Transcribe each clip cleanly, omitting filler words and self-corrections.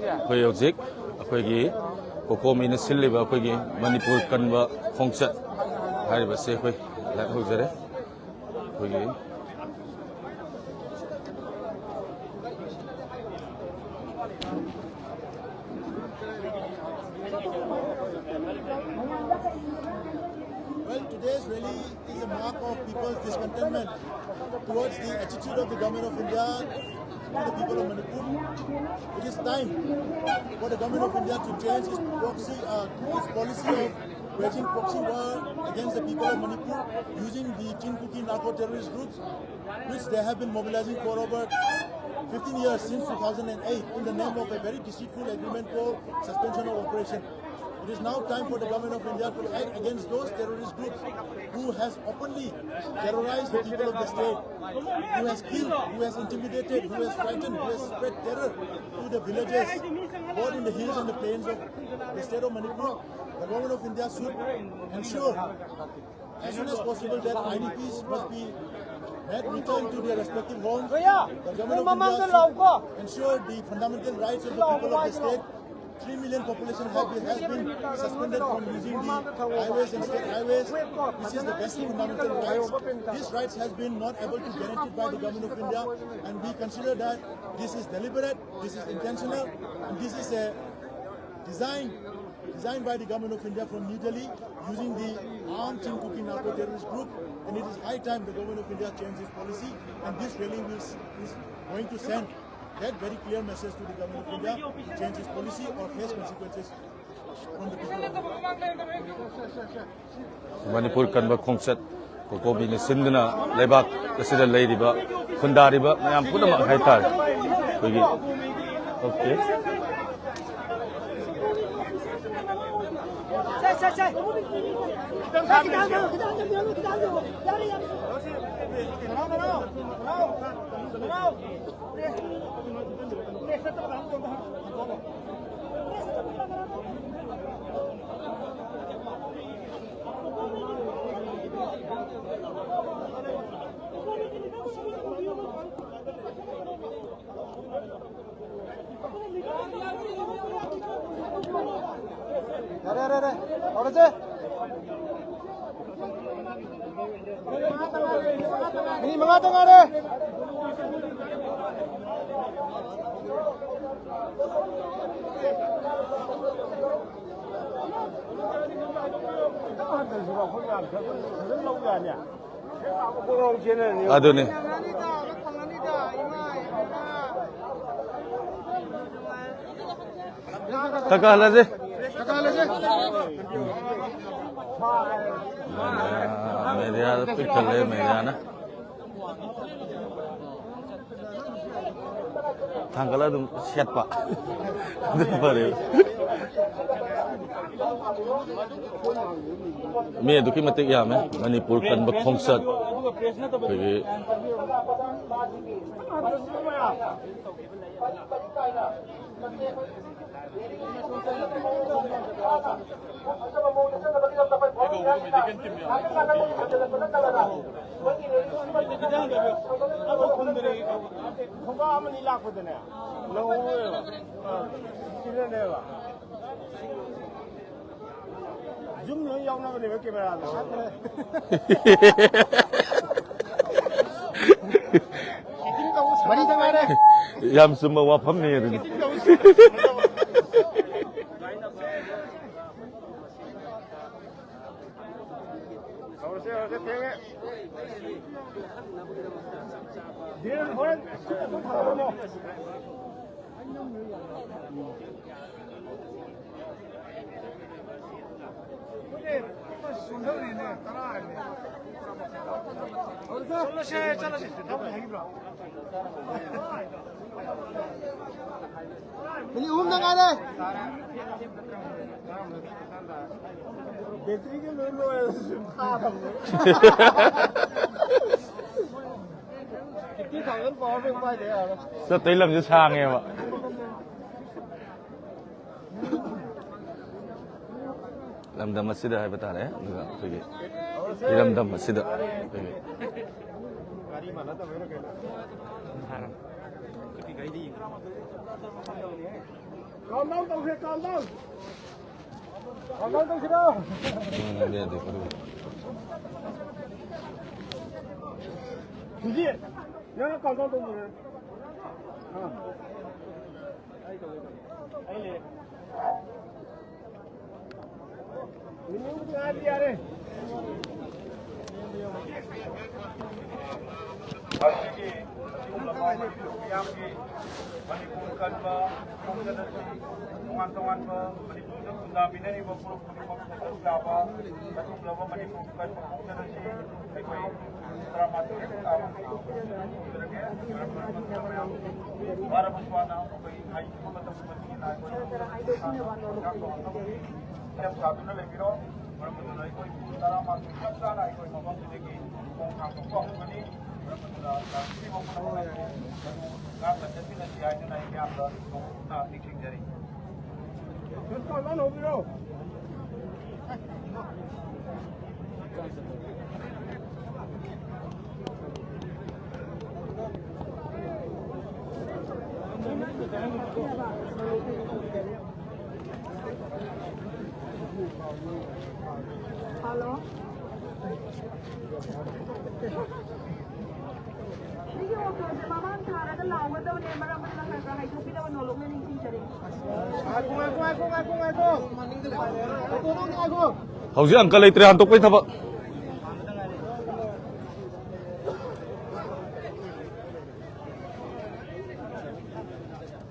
ꯑꯩꯈꯣꯏ ꯍꯧꯖꯤꯛ ꯑꯩꯈꯣꯏꯒꯤ ꯀꯣꯀꯣꯃꯤꯅ ꯁꯤꯜꯂꯤꯕ ꯑꯩꯈꯣꯏꯒꯤ ꯃꯅꯤꯄꯨꯔ ꯀꯟꯕ ꯈꯣꯡꯆꯠ ꯍꯥꯏꯔꯤꯕꯁꯦ ꯑꯩꯈꯣꯏ ꯂꯥꯏꯍꯧꯖꯔꯦ ꯑꯩꯈꯣꯏꯒꯤ Well, today's rally is a mark of people's discontentment towards the attitude of the government of India to the people of Manipur. It is time for the government of India to change its policy of waging proxy war against the people of Manipur using the Chinkuki narco-terrorist groups, which they have been mobilizing for over 15 years since 2008 in the name of a very deceitful agreement for suspension of operation. It is now time for the government of India to act against those terrorist groups who has openly terrorized the people of the state, who has killed, who has intimidated, who has frightened, who has spread terror to the villages, both in the hills and the plains of the state of Manipur. The government of India should ensure as soon as possible that IDPs must be returned to their respective homes. The government of India should ensure the fundamental rights of the people of the state. 3 million population has been suspended from using the highways and state highways. This is the basic fundamental rights. These rights has been not able to guaranteed by the government of India, and we consider that this is deliberate, this is intentional, and this is a designed by the government of India from New Delhi using the armed Chinkuki narco-terrorist group, and it is high time the government of India change its policy, and this rally is going to send that very clear message to the government of India to change its policy or face consequences from the people of India. Manipur kanba khongchat ꯀꯣꯀꯣꯃꯤꯅ ꯁꯤꯟꯗꯨꯅ ꯂꯩꯕꯥꯛ ꯑꯁꯤꯗ ꯂꯩꯔꯤꯕ ꯈꯨꯟꯗꯥꯔꯤꯕ ꯃꯌꯥꯝ ꯄꯨꯝꯅꯃꯛ ꯍꯥꯏꯇꯥꯔꯦ ꯑꯩꯈꯣꯏꯒꯤ okay Ini mengata ngare. Adune. Takalaje. मेरे यार पिक्चर ले मेरे यार ना थांगला तुम शेट पा पर मैं दुखी मत क्या मैं मणिपुर कन बखोंसत Yam semua wafam ni ada. Ini umum ngare. Bateri ke lo kham. Cái thằng lớn bò bên quay thế à? Sao tới làm cho sang em ạ? Làm đầm masjid hay bata đấy, juga pergi. Di dalam dam masjid. Pergi. Calm down, don't hit, calm down. Calm down, don't sit down. Suji, jangan calm down, don't hit. Ayo. Ini udah ada ya. Asigi, umlaman yang Manipur ba, kung sa tungan-tungan ba, Manipur na kung dami na iba puro laba, at laba Manipur ba, kung sa ay may dramatic para maswana ako kay ay matapos matingin ay siap satu na lagi ro, para matulay ko tara masuk sana ay ko mabang kung ang kung ani hindi mo po na dapat na pinasiyahan nyo na inyamba na mixing jari. Halo? Hindi ko ko sa mamang cara na lang wala daw ni marami na nagkahay ko pinawan no log na ning teacher. Ako. Tutulong na ako. Hausi ang kalay 300 pa ita ba?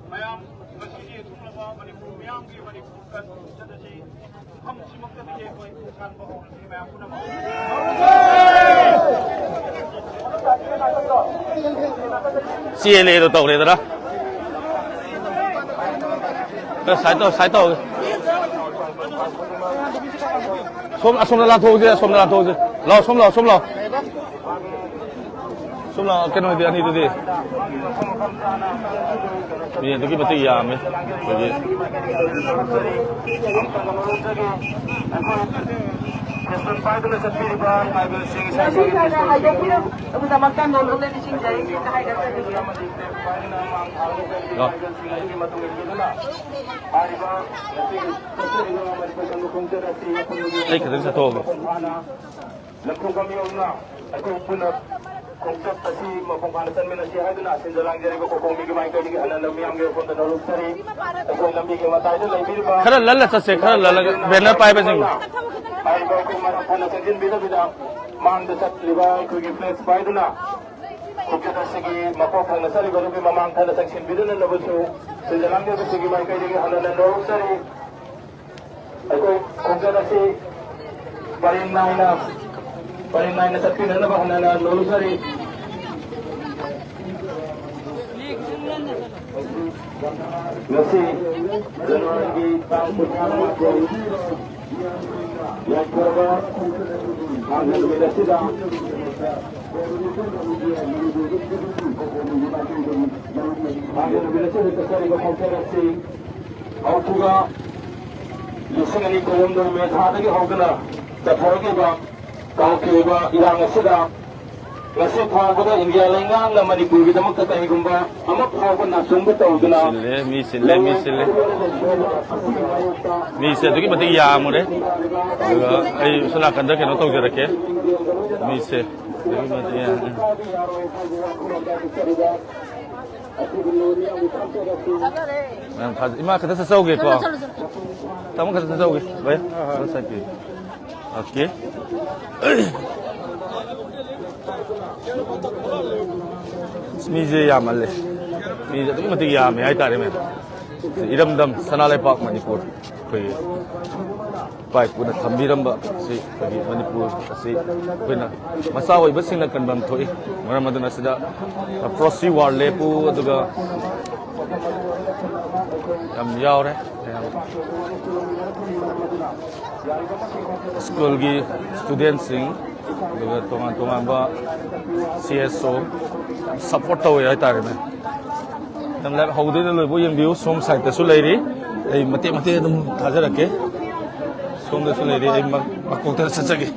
Mayam masih itu mula Manipur mayam ki Manipur kan sada si ham simak ka biye ko kan ba ho ni mayam kuna ma. CLA 都到嚟得啦。晒到。送啦拖啫，撈送撈。Semua kena dia ni tu dia. Ni tu kita betul ya, me. Jadi. Kita satu. Konsep tadi mempengpanasan menasihat itu nak sendalang jadi kok migi main kali anak nami yang dia pun terlalu seri. Aku nami ke mata itu lebih bah. Kalau lala sase, kalau lala banner pai pasang. Pai kau ke mana pun senjin bisa mang desat liba kuigi place pai itu nak. Kukit segi mako pun seri baru ke mamang thana senjin bisa na lepas tu sendalang dia segi main kali anak terlalu seri. Aku kukit segi paling main na sapi na ba na lolusari nasi lagi tampun ko ya korba angin beda sida angin beda sida sari ko konferensi au puga yusengani ko wondo me thada ke hogna ta phoroge ba kau kira ilang sedang nasi phagoda India lengang na Manipur kita mak tatai gumba amak phagon na sumbu tau guna misile tu kita betul ya mu deh. Ay sula kanda ke no tau jara ke mise tu betul ya. Ima kata sesau ke kau? Kamu kata sesau ke? Baik, selesai ke? Okay. Mize ya malle. Mize tu mati ya me ai tare me. Iram dam sanalai park Manipur. Koi pai puna thambiram ba si bagi Manipur si puna masawai basing na kanbam thoi. Maramaduna sida proxy war lepu aduga yam yaw re. School ki student sing tongan ba CSO support taw ya tare me tam lab haude le bo yang view som site ta su lai ri ai mate dum thaja rakke Somde सुलेरी मकोक्ता सचगे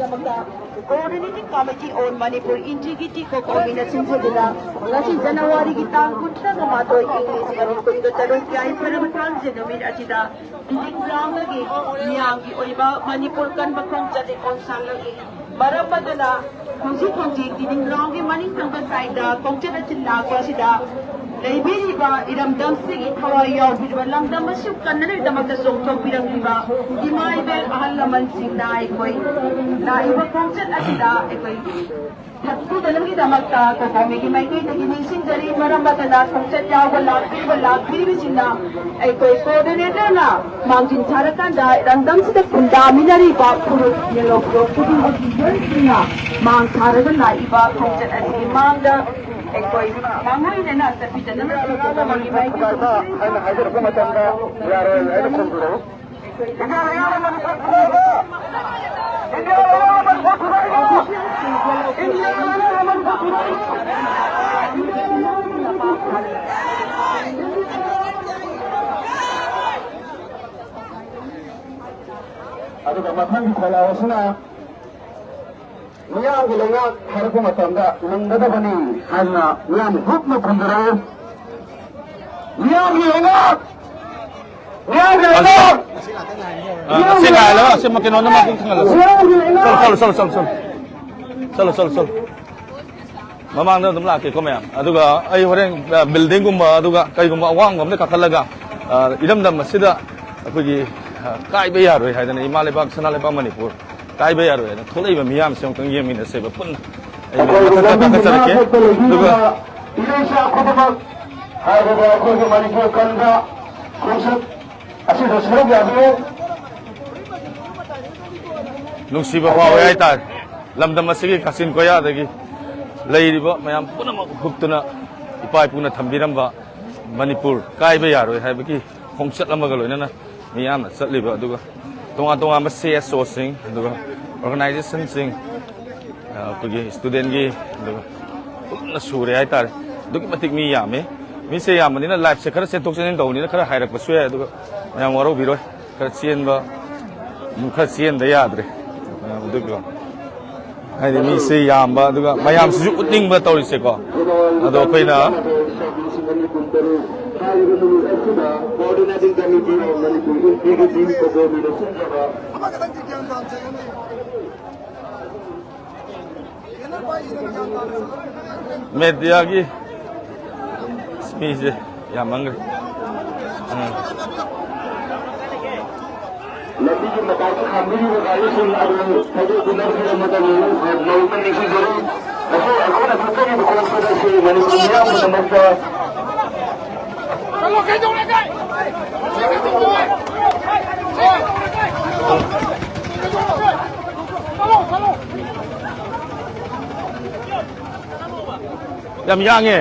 Coordinating Committee on Manipur Integrity ko coordination sa dila ngasi January ki tang kunta nga matoi English maron kundo tarong kay paramatan genomin atida diningrang lagi niyang gi oiba Manipur kan bakong jati konsang lagi marapadala konji diningrang gi maning tangka saida kongchat atilla ko sida Library ba iramdam sig itawayaw bidwa lamdam masuk kanana idamak sa songtong pirang liba imaibel ahal laman sing na ikoy na iba kongchat atida ikoy Hatku dalam kita makta ko kami kimay kay naginising dari marambatana kongchat yaw wala bibisina ay koy coordinator na mangkin charakan da randam sida kundami na riba puro nilog puting ogiyon na mang charakan na iba kongchat atigi mangda ay koy mangoy na na sa pita na ko magibay ko ay nakasarap ko matanda yaran ay nakonduro aduga mathang kholawasna miyam gilenga harko matanda nangada bani hanna miyam hukma khandara miyam gilenga Kasi kala kasi makinon naman kung sol. Mamang na laki ko maya. Aduga ay horeng building gumba aduga kay gumba awang gumba kakalaga. Idamdam sida akogi kai be yaro hay na imalibag sanalibag Manipur. Kai be yaro na tholai ba miyam siyong kang yemin na seba pun. Ay kakasarake. Aduga ilesha khotaba hay ba ko Manipur kanda konsep Asi dosro gabi nungsiba ko ay tar lamdam masigi kasin ko ya dagi leiriba mayam puna huptuna ipai puna thambiramba Manipur kaiba yaro haibaki khongchat lamaga loina na miyam satliba aduga tonga ma CSO sing aduga organization sing kugi student gi aduga puna sure ay tar dugi matik miyame mi se yamani na life se khara sentok sen dawni na khara hairak pasue aduga mayam waro biroi khara chien ba mukha chien da yadre aduga hai mi se yamba aduga mayam su utning ba tawri se ko ado koina coordinating committee on Manipur integrity ko coordination jaba media gi speech yamang Nanti kita tahu kami juga kali selalu tadi benar-benar macam ini mau menikah jadi aku nak bertanya dengan konspirasi Malaysia menemukan Kalau kejong lagi. Kalau. yam ye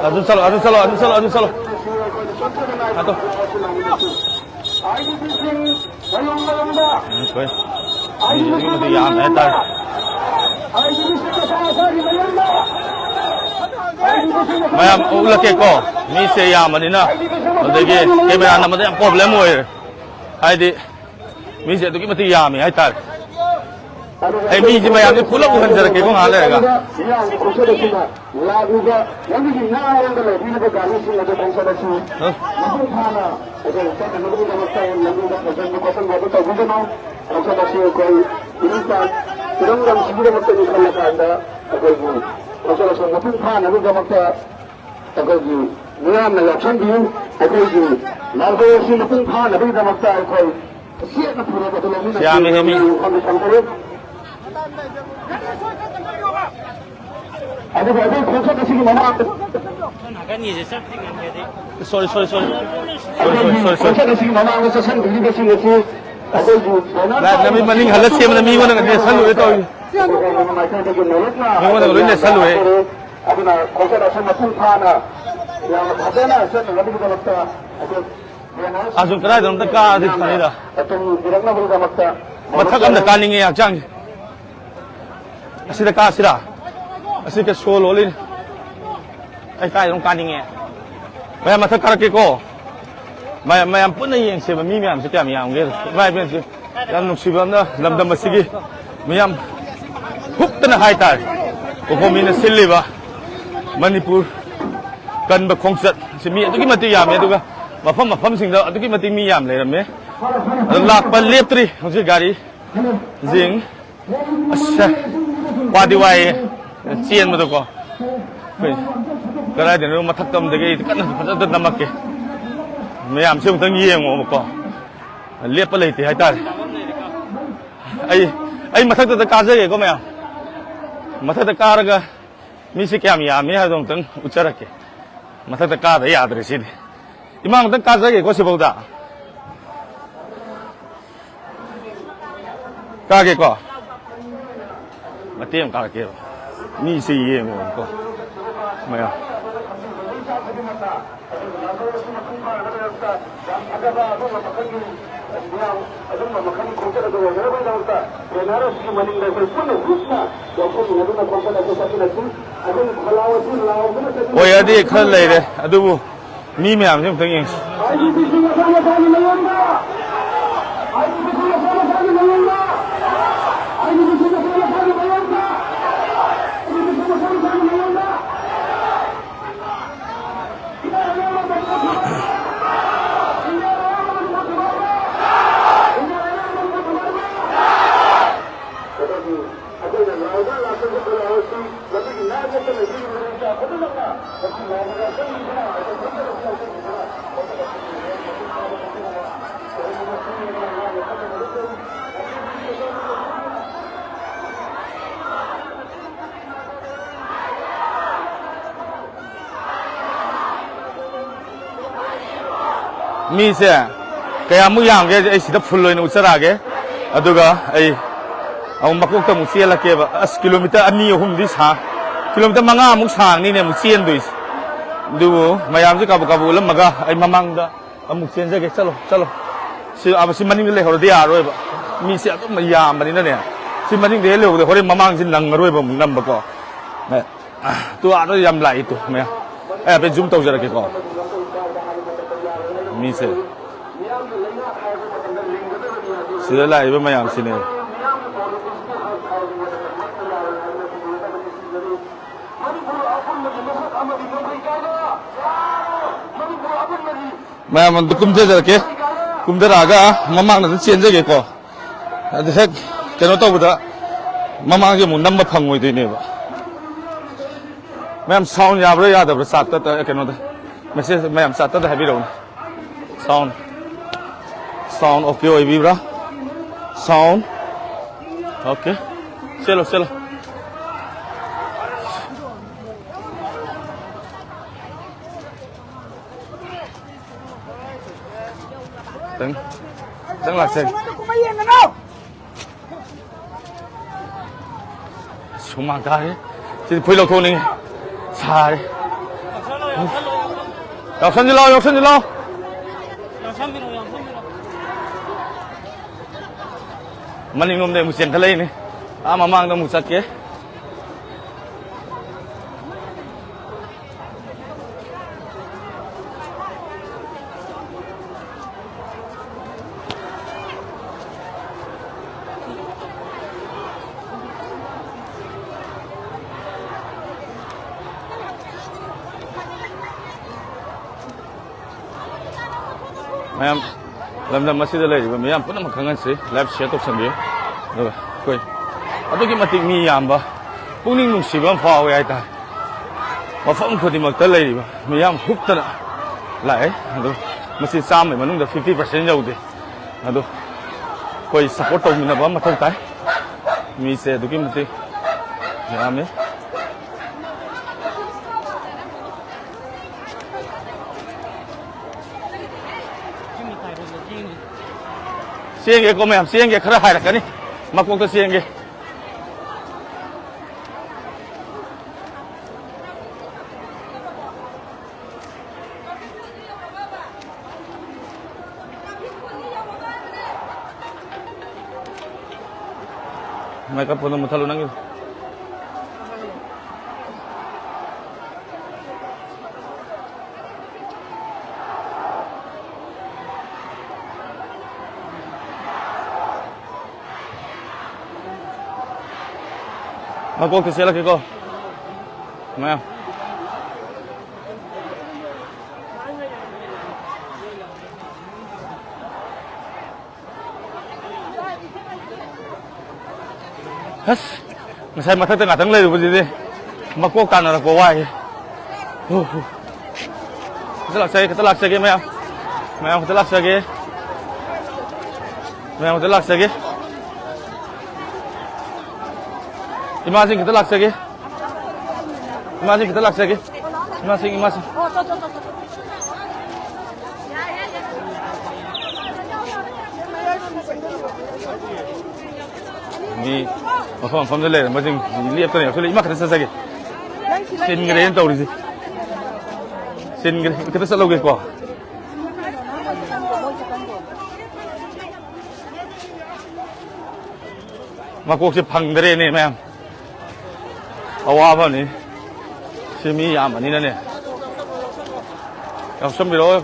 Adun salo. Ato. Okay. Ini mesti yam etar. Mayam ulah keko. Mi se yam ani na. Odegi kamera na mati problem hoy. Hai di. Mi se tu ki mati yam hai tar. Ai mi ji mayam ni pula bukan jara keko ngale ga. yang konspirasi lagu ga yang ini na yang kalau ini ke kali sih ada konspirasi mungkin mana oke kita dulu kita mesti lagu ga kosan baru tahu juga mau konspirasi kau ini kan kurang sebelum kita kalau anda aku ini konspirasi mungkin mana lagu ga mesti aku ini niam na yakin dia aku ini lagu sih mungkin mana lagu ga mesti aku siapa pura betul ini Siapa ini? Ada ꯑꯗꯨꯒ ꯑꯗꯨ ꯈꯣꯡꯆꯠ ꯑꯁꯤꯒꯤ ꯃꯃꯥꯡꯗ sorry ꯈꯣꯡꯆꯠ ꯑꯁꯤꯒꯤ ꯃꯃꯥꯡꯗ ꯆꯠꯁꯤꯟꯕꯤꯔꯤꯕꯁꯤꯡ ꯑꯁꯤ ꯑꯩꯈꯣꯏꯒꯤ nami maning halat siyam na mi wala nga salu ito ꯃꯥꯏꯀꯩꯗꯒꯤ ꯅꯣꯂꯨꯛꯅ wala nga salu ꯑꯗꯨꯅ ꯈꯣꯡꯆꯠ ꯑꯁꯤ ꯃꯄꯨꯡ ꯐꯥꯅ ꯌꯥꯝꯅ ꯐꯖꯅ ꯆꯠꯅꯕꯒꯤꯗꯃꯛꯇ ꯑꯩꯈꯣꯏ asun kara dam ta ka adi khanida ꯇꯨꯡꯕꯤꯔꯛꯅꯕꯒꯤꯗꯃꯛꯇ mathak amda kaninge yak chang asida ka asira asika solo lin ai kai dong kaninge maya mathak karake ko mayam punna yeng se mi myam se kyam yang ge mai ben se yam nuksibam na lamdam asigi miyam huktana hai tar ko mina silliba manipur kan ba khongsat se mi adugi mati yam aduga mafam singda adugi mati mi yam leirame lak pa leptri hoji gari jing asha wadi wai chien ma ko kara den ro mathak tam de ge kan phajat namak ke mayam se tang yeng mo ko lep pa leite hai tar ai mathak ta ka je ko mayam mathak ta ka ra mi se kyam yam me ha dong tang ucharake mathak ta ka da yad re si imang tang ka je ko se bauda ka ke ko matem ka ke mi se yeng mo ko mayam oi adi khal lai re adu mi myam jam tang yeng mi se kaya mu yang ge ai sida phul loin uchara ge aduga ai au makuk ta mu siela ke ba as kilometer ani hum di sa kilometer manga mu sang ni ne mu chien duis du mayam ji kabu lam maga ai mamang da amu chien je ge chalo si abasi maning le hor dia roi ba mi se atum mayam mani na ne si maning de le hore mamang jin nang roi ba mu nam ba ko ne tu a ro yam lai tu me ai pe zoom tau jara ke ko mi se sida lai ba mayam sine mayam an kumje jara ke kumdaraga mamang na chen je ke ko adu hek keno to buda mamang ge mu nam ba phangoi de ne ba mayam sound ya bra ya da bra sat ta keno da message mayam sat ta habi ro sound okay oi bi bra sound okay chalo Teng lah sen. Sumang kari, jadi pui lo kuning, sari. Yaksan jelau. Maning nom deh musian kali ini, mamang dah musat ke. Mayam lamdam masih lagi, mayam pun nak kangen sih, live share tu sendiri. Koi, aduh kita mati mi yamba, puning nung sibam faham ya itu. Wafam kau di maktal lagi, mayam hook tu nak, lai, aduh masih sama, manung dah 50% jauh deh. Aduh, koi support tu mina bam matau tay, mi se aduh kita mati, ya me. Sienge ko ma'am, sienge khara hai rakani. Makok to sienge. Mereka pun mau terlalu nangis. Makok to siya lagi ko. Ma'am. Has, masay mata tengah tengah itu begini, makok tanah nak kawai. Kita lak lagi, ma'am, kita lak lagi, kita lak lagi. Imagine kita lak lagi, imagine. Ni, faham le, macam lihat tu ni, actually imak kita sahaja. Sen gerain tahu ni, sen gerain kita selalu gerain. Makok si pangdere ni, ma'am. Awal apa ni? Semi yang mana ni? Yang sembiro.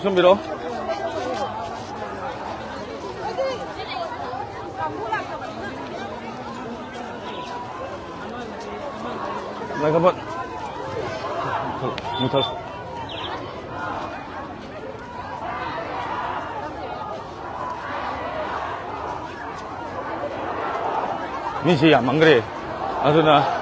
Mereka buat mutal. Ni siapa mangre? Asuna.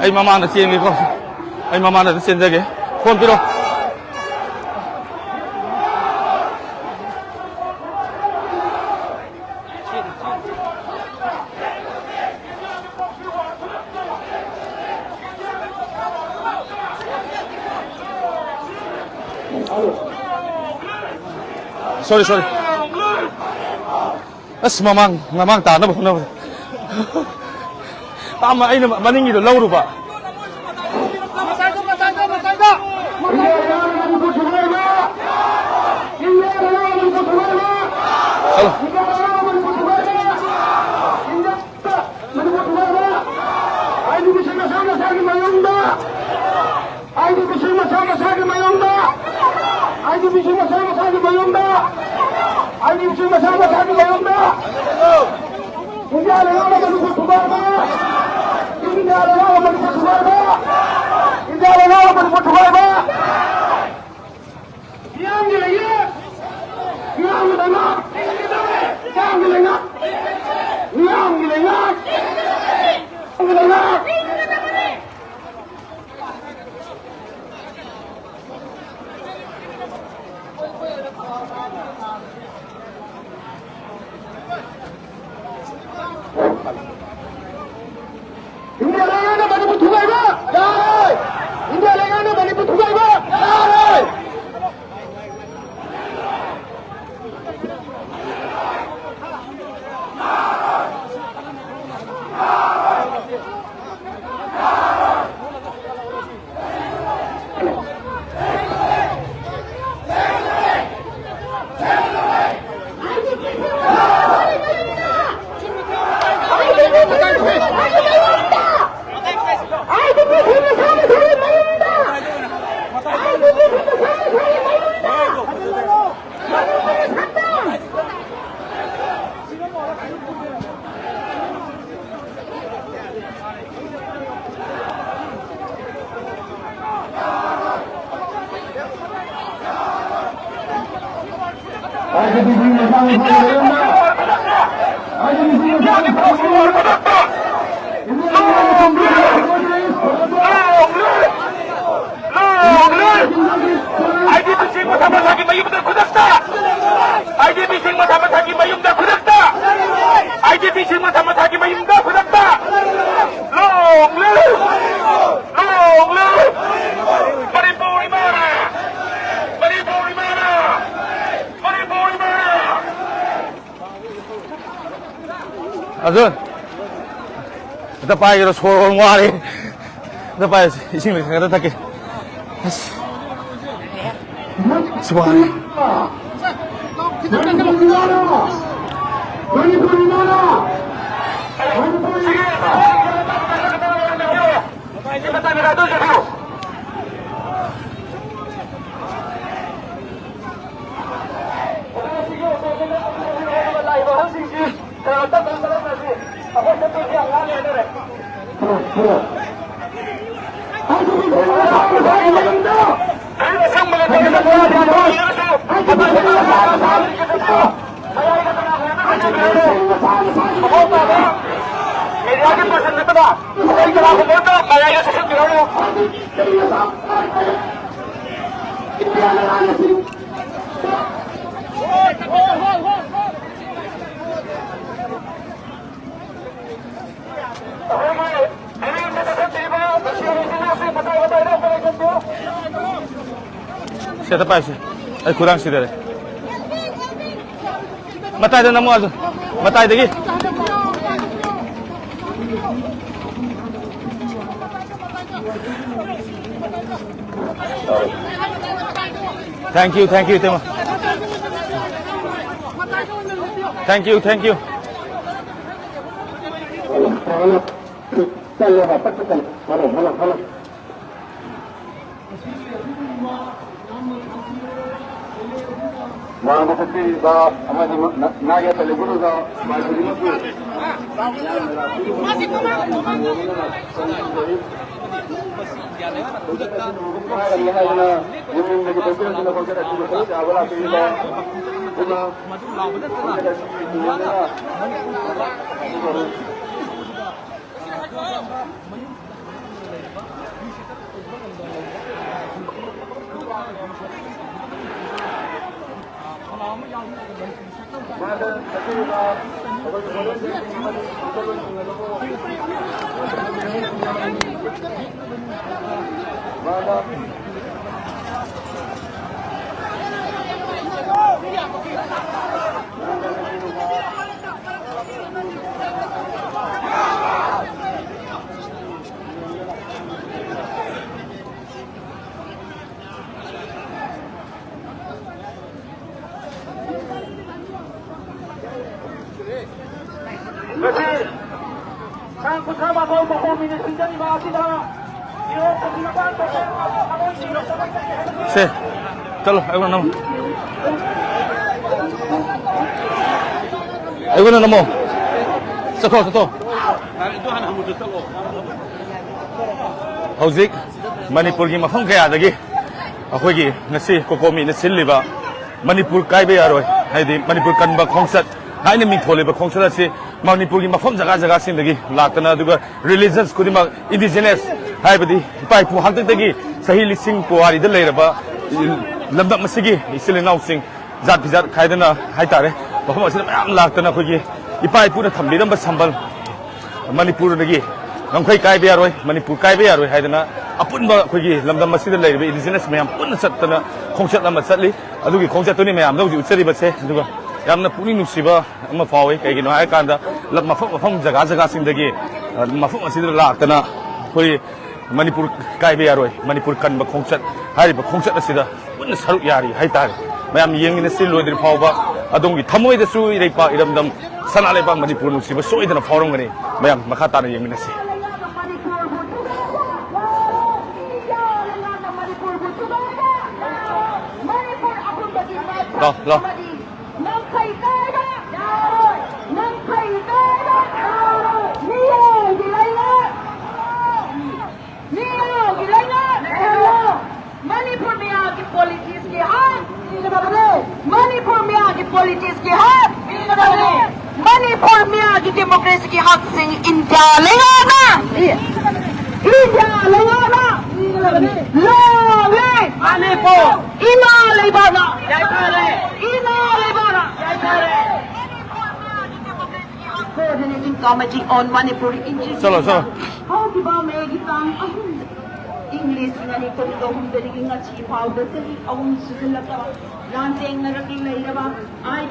Ay mama na siya ko. Ay mama na siya jage. Phone piro. Sorry. As mamang ta na ba na. Tama ay maning ito lauro ba? Azun, kita pakai terus orang wari, kita pakai ising lagi kita tak ke, suara. Siapa pasti? Kurang sih deh. Mata ada nama Azun, mata ada lagi. Thank you, Tema. Thank you. Mga kasati ba ama di naya teleguru da masih lima puluh. Se, चलो ayo namo. Sato. Hauzik Manipur gi mafam kaya dagi akhoi gi ngasi kokomi na silliba Manipur kaibe yaroi haidi Manipur kanba khongsat haine mi thole ba khongsat ase Manipur gi mafam jaga sing dagi latana duga religions kudima indigenous haibadi pai pu hangtak dagi sahi lising puari da leiraba lamdak masigi isilinaw sing zat bizat khaidana haitare mafam asina mayam latana khoi ipai pu na thambiram ba sambal Manipur dagi nangkhoi kaibe yaroi Manipur kaibe yaroi haidana apunba khoi lamdam masida leiraba indigenous mayam pun satana khongsat lama satli adugi khongsat tuni mayam dawji utsari ba se duga yamna puning nusiba ama fawe kaigino hai kanda mafam jaga singdagi mafam asida latana khoi Manipur kaibe yaroi Manipur kanba khongsat hariba khongsat asida pun saruk yari haitar mayam yengina sil loidri phawba adongi thamoi da su ireipa iramdam sanale ba Manipur nusiba soidana phawrongani mayam makha tana yengina si lo Manipur में आके politics के हाँ Manipur में आके politics की हक मणिपुर में की डेमोक्रेसी की हक सिंह इंडिया लेगाना इंडिया लेगाना लोगे मणिपुर इमा लेबाना इमा लेबाना Coordinating Committee on Manipur Injury. चलो चलो How di ba may gitang English na ni kung doon daliging at si Paulo dali akong susulat ka lansing na rakilay na ba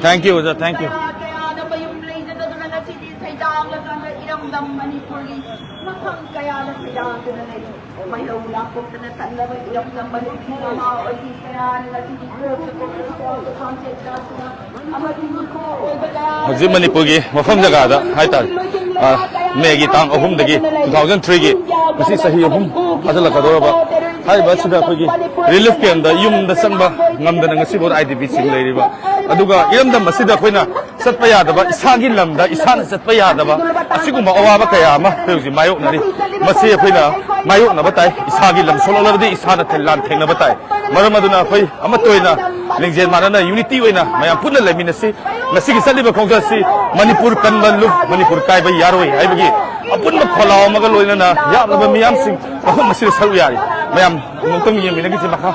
Thank you, thank you. Kaya na ba yung blazer na doon na si Say Dang na kang ilang dam Manipur makang kaya na si Dang doon na may ulap ko na tanda may ilang dam Manipur na maawali kaya na si Dang sa concept na Hojik Manipurgi mafam jagada haitar megi tang ahum dagi 2003 gi masi sahi ahum adala kadoraba hai ba sida khoi relief camp da yum da sangba ngamdana ngasi bor IDP sing leiriba aduga iramda masida khoina satpa yadaba isagi lamda isana satpa yadaba asiguma awaba kaya ma pheuji mayok nari masi khoina mayok na batai isagi lam sololabdi isana thelan thengna batai maram aduna khoi ama toina lengjen manana unity oina mayam punna leminasi ngasi gi saliba khongsa si manipur kanbanlu manipur kaiba yaroi haibagi apunma kholaw maga loina na yaraba miyam sing ahum masir salu yari mayam nungtang yemi nagi ti makha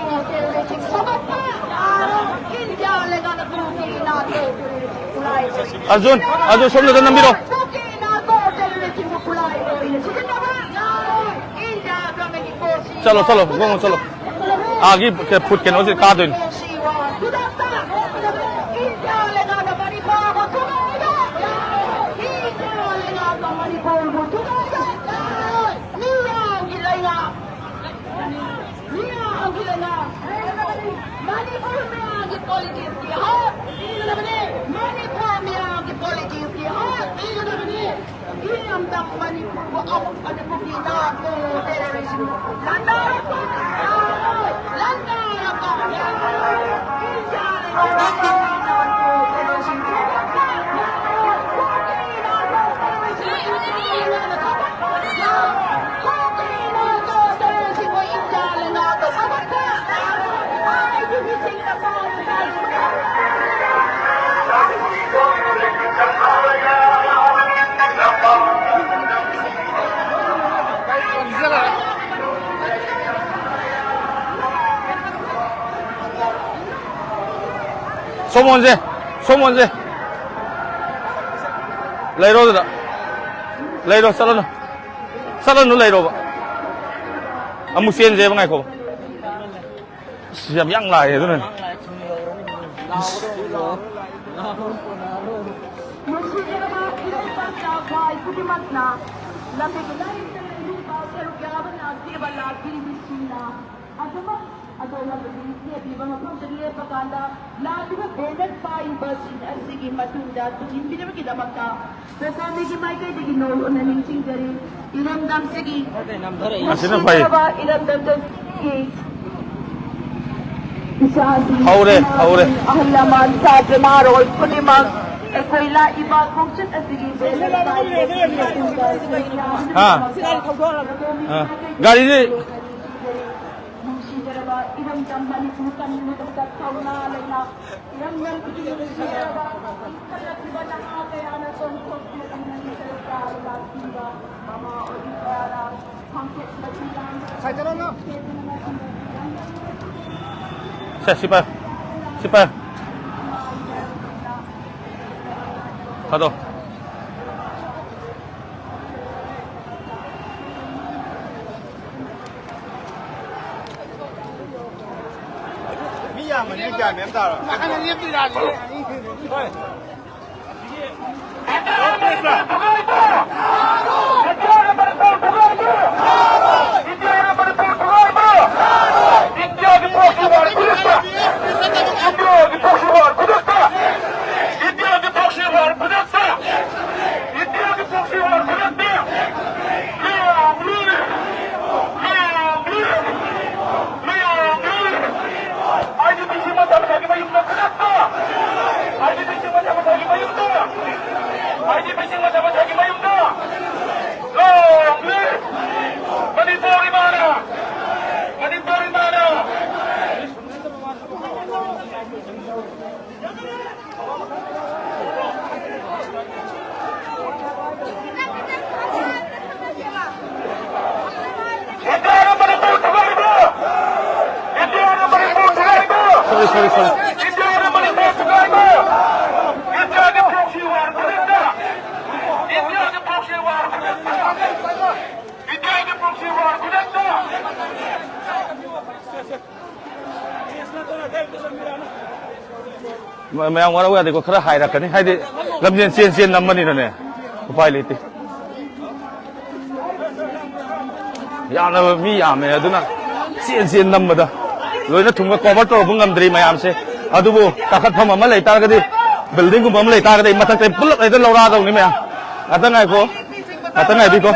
Arjun somna dan nambiro chalo gongo chalo agi put ke no se ka doin 소mon제 레이로다 레이로 살아노 레이로 봐 아무 시엔제 방에 거 시험 양라에 저는 아시는 파이 하오래 Ahlaman sa Jamaro Kulimag Ekoila iba function asigi गाड़ी iram tambani bukan mendekat kauna lena yang kita 시발 가도 미야 뭐 얘기 안 된다. 나는 얘기라. 네. Mayang wala wala ko kara high rakani hay de lamjen sen namani ne upai lete ya na mi ya me aduna sen namada loina thunga cover to bungam dri mayam se adubu takhat pham ama lei tar gadi building gu bam lei tar gadi mathak te pulak ai de lora dong ni me atangai ko atangai bi ko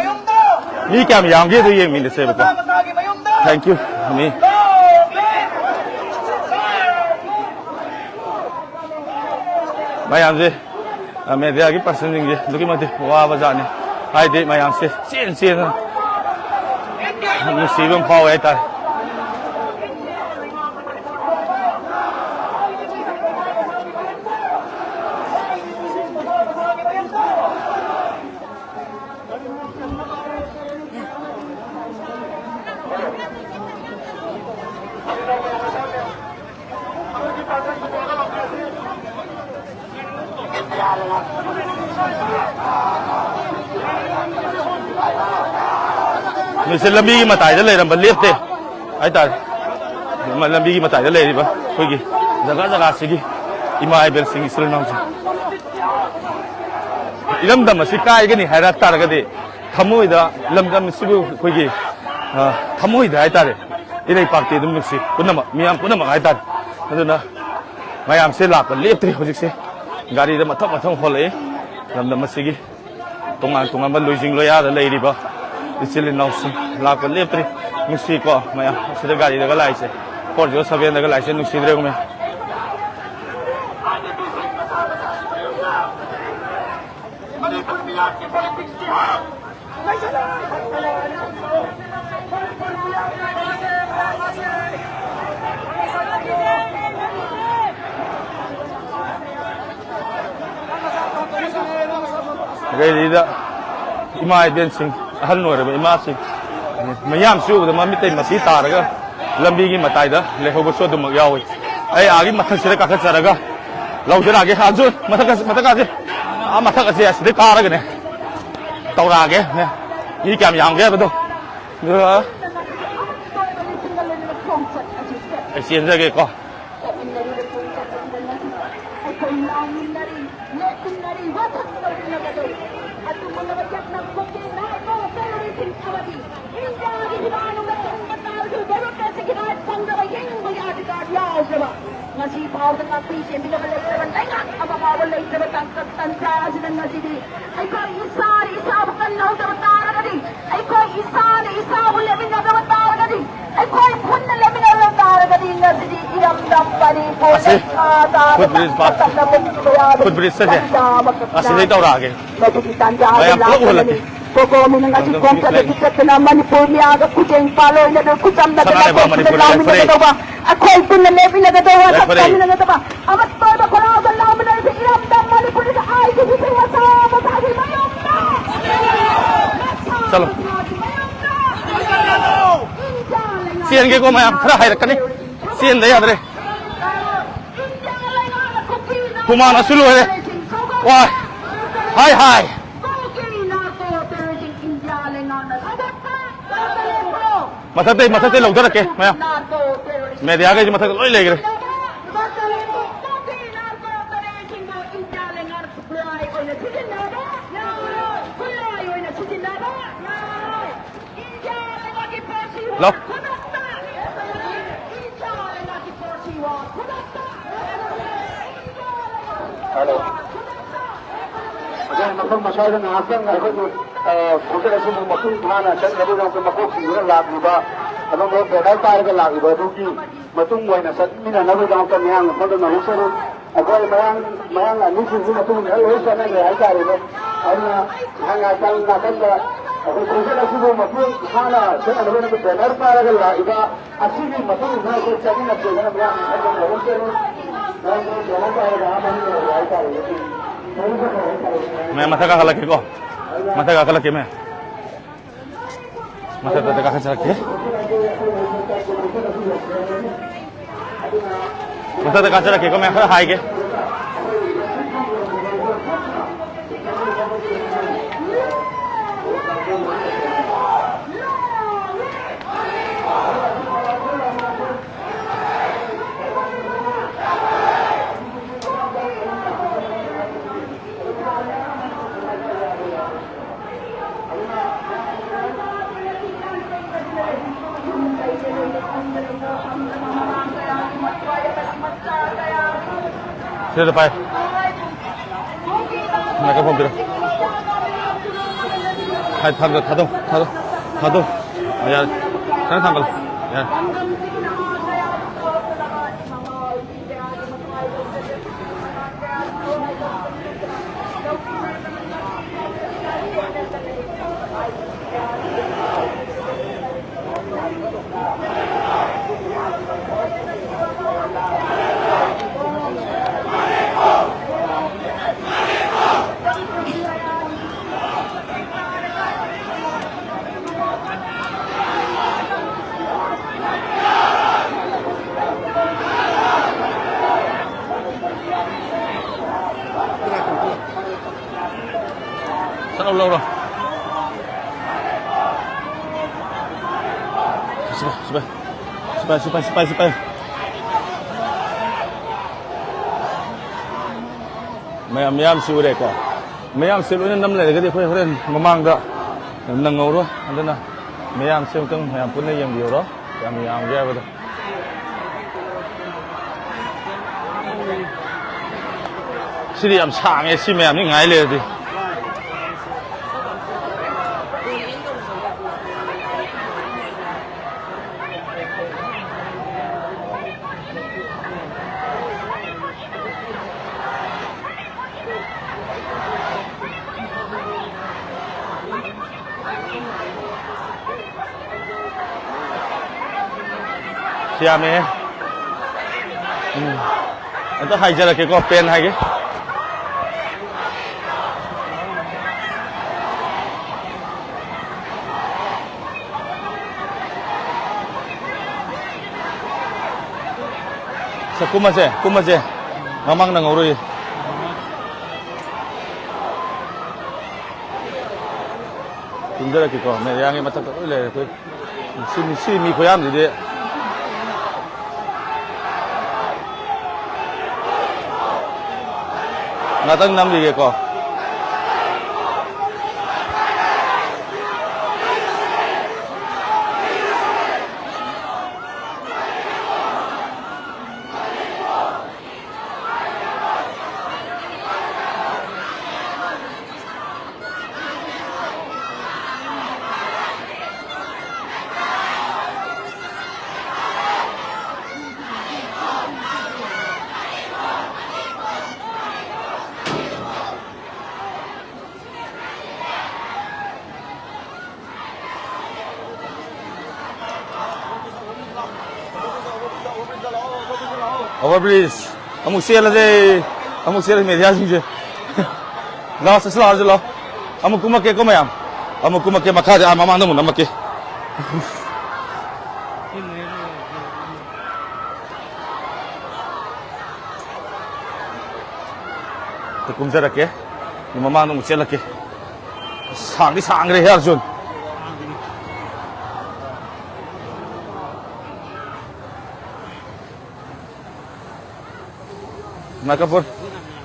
mi kam yang ge du yeng mi se ko thank you mi mayam se media ki person jing je luki mate wa ba ja ne hai de mayam se sen nu sibam phau ai ta Mình sẽ làm gì mà tải ra lên làm bẩn liếp thế, ai ta, mà làm gì mà tải ra lên đi ba, thôi kì, jaga sih kì, ima ai bel sing isel nam sih, ilam dam masih kai cái này hay ra tar cái đấy, thamui đó, ilam dam masih bu thôi kì, thamui đó ai ta đấy, ini party itu mesti, miam ai ta, itu na, mayam sẽ lap liếp thế, hồi sẽ, gari đó mà thong hol ấy, ilam dam masih kì, tongan ban losing loya đó lên đi ba. Isilin nausi lak lepri nusi ko maya sida gari daga laise 407 daga laise nusi dre ko me gari da imai ben sing hal nổi rồi mà xin mayam siêu rồi mà mi tên mà tí tà rồi làm gì mà tài đó lấy hộp số tụi mặc giàu ấy à mặt thằng sẽ cả cái rồi lâu chưa là cái hạt run mặt thằng cái gì mặt thằng cái gì sẽ cả rồi cái này tàu ra cái nè như kèm dạng cái bắt đầu nữa ấy xiên ra cái co ngasi pau dengan pisi bila belajar tengah apa mau belajar tangkap tangkap dan ngasi di ai isa bukan nau tertar tadi ai isa boleh mina tertar tadi ai pun boleh mina tertar tadi ngasi di iram dampani boleh food bridge saja asli itu orang ke bayam peluk lagi Poko minangasi komplek kita kena Manipur ni agak kucing palo ini ada kucam dah kena kucing aku pun lebih nak tahu apa kami nak tahu amat pada kalau ada lawan dari Iram dan Manipur itu ai itu semua sama tadi mayom चलो CN के को मैं खरा है रखने CN दे याद रे कुमार असुलु है वाह हाय मथते लौट रखे मैं दिया गया मथते लोई ले गए लो हेलो अगर मतलब मशाइल नासंग है तो छोटे ऐसे मसूल थाना चल रहे हैं तो मको सिंगल लाभ हुआ अब वो पेडल तार के लाभ हुआ तो कि मतुंग वो ना सच में ना वो गांव का म्यांग मतलब ना उसे अगर म्यांग अन्य चीज़ मतुंग है वो समय में है क्या रे और ना हंगा चल ना चल अगर छोटे ऐसे वो मसूल थाना चल रहे हैं तो पेडल तार के लाभ हुआ अच्छी भी मतुंग है तो चली ना चल रहा है म्यांग मतलब ना उसे मैं माथा का खला के को माथा का खला के मैं माथा का खला के माथा का खला के को मैं हाई के Sila pa. Nagkapon pero. Hay thado. Ayan. Sana tanggal. Ayan. Sana ulo. Supaya. Mayam sure ko. Mayam sure na namle gadi khoi horen mamang da nangoro andana mayam sure tang mayam punna yam bioro yam ga ba. Siri yam sang e si mayam ni ngai le di. Siam eh, itu hai jarak ke kau pen hai ke? Kuma je, mamang nang urui. Jarak ke kau, me yang ini macam tu le, si mi koyam jadi. Ngatang nam di ko. Overbridge, amuk sial media sih je. Lah sesuatu aja lah. Amuk kumak ke mayam makar mamang namun namak ke. Tekum jarak ke, mamang namun sial ke. Sang re Arjun.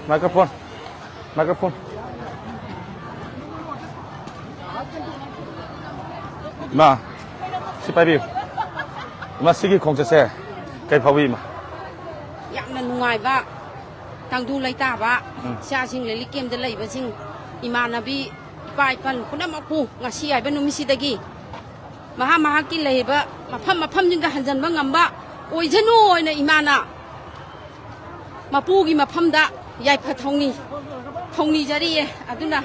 Microphone. Ma, si pai biu. Ma sigi khong se, kai phawi ma. Yamna nungai ba. Tangdu lai ta ba. Sia sing le likem de lai ba sing imanabi pai pan punamapu ngasi ai ba numisi dagi. Maha ki lai ba mafam jing ga hanjan ba ngamba. Oi janu oi na imana. Mapugi mafamda yai phathongni jari e aduna